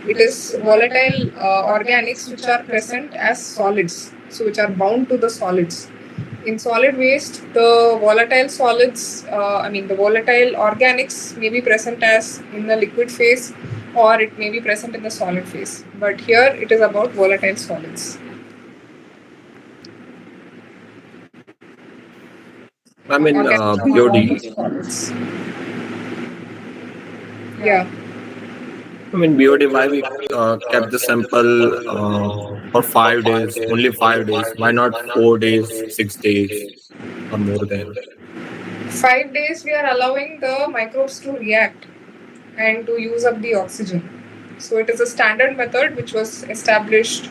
it is volatile organics which are present as solids, so which are bound to the solids. In solid waste, the volatile solids, the volatile organics may be present as in the liquid phase or it may be present in the solid phase. But here it is about volatile solids. I mean, BOD. Yeah. I mean, BOD, why we kept the sample for 5 days, only 5 days? Why not 4 days, 6 days, or more than? 5 days we are allowing the microbes to react and to use up the oxygen. So it is a standard method which was established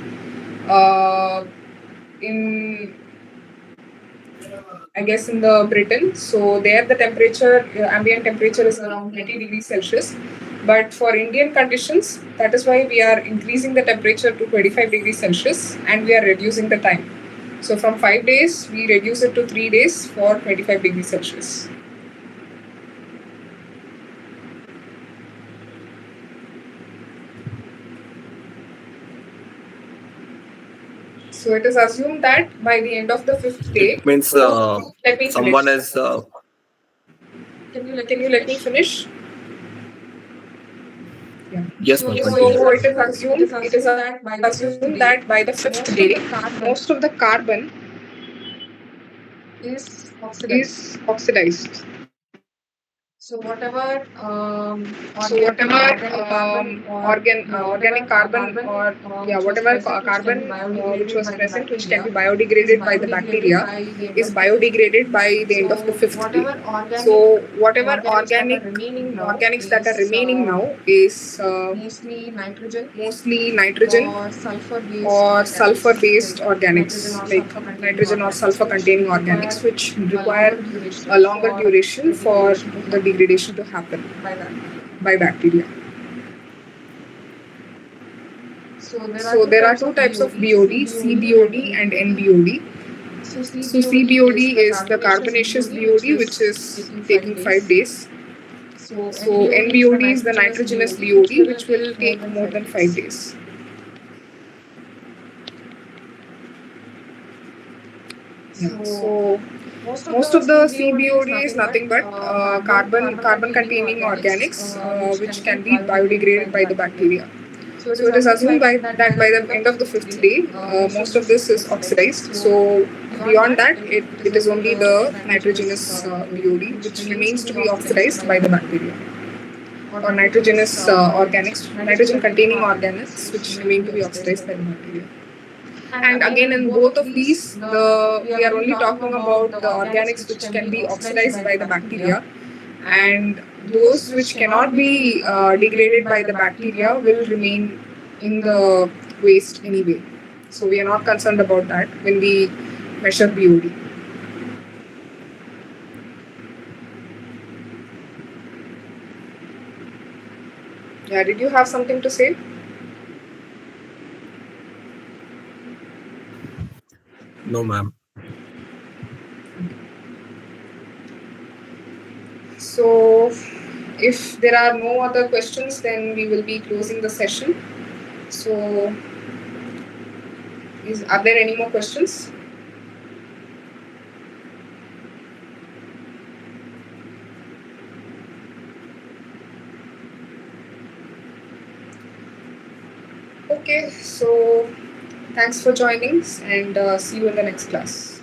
in, I guess, in the Britain. So there the temperature, ambient temperature is around 20 degrees Celsius. But for Indian conditions, that is why we are increasing the temperature to 25 degrees Celsius and we are reducing the time. So from 5 days, we reduce it to 3 days for 25 degrees Celsius. So it is assumed that by the end of the 5th day, It means let me someone finish. is. Can you let me finish? Yes, So ma'am. it is Continue. So it is assumed that by the fifth assumed day, that by the fifth most of day, the carbon most of the carbon is oxidized. is oxidized. So whatever So whatever organic carbon or organic whatever carbon carbon or which was whatever present, which can be carbon which biodegraded was by the present, which can bacteria, be is biodegraded by the biodegraded bacteria, by the end is of the fifth day. biodegraded by the end of the So fifth day. whatever So whatever organics that are remaining now organics that are is remaining now is mostly nitrogen mostly nitrogen or sulfur-based or sulfur organics, based like nitrogen organics or like sulfur-containing nitrogen or organics, sulfur which containing require organics, which a require longer duration a longer for duration the for degradation to the happen degradation to happen by bacteria. by bacteria. So there are So two there are types two of types of BOD, BOD, CBOD and CBOD and NBOD. NBOD. So So CBOD is CBOD the is the carbonaceous carbonaceous BOD, which BOD, which is is taking 5 taking 5 days. days. So So NBOD is the NBOD is the nitrogenous nitrogenous BOD, which BOD, will which will take more take than more 5 than 5 days. days. So Most of most the of the CBOD is CBOD is nothing nothing but but carbon carbon-containing containing organics, organics which which can can be be biodegraded biodegraded by by the the bacteria. bacteria. So it So is it is assumed assumed that that by by the the end of end the of the fifth fifth day, day, most of most of this this is is oxidized. oxidized. So So beyond beyond that, that, it it is is only only the the nitrogenous nitrogenous BOD, BOD, which which remains to remains be to be oxidized oxidized by by the the bacteria. bacteria. Or Or nitrogenous nitrogenous organics, nitrogen nitrogen-containing containing organics, organics, which which remain to remain be to be oxidized by oxidized by the the bacteria. bacteria. And And again, again, in in both both of of these, these, we we are are only only talking talking about about the the organics organics which which can can be be oxidized oxidized by the by the bacteria, bacteria, and and those those which which cannot cannot be be degraded degraded by by the the bacteria bacteria will will remain remain in in the the waste anyway. So we are not concerned about that when we measure BOD. Yeah, did you have something to say? No, ma'am. So if there are no other questions, then we will be closing the session. So are there any more questions? Okay, so thanks for joining and see you in the next class.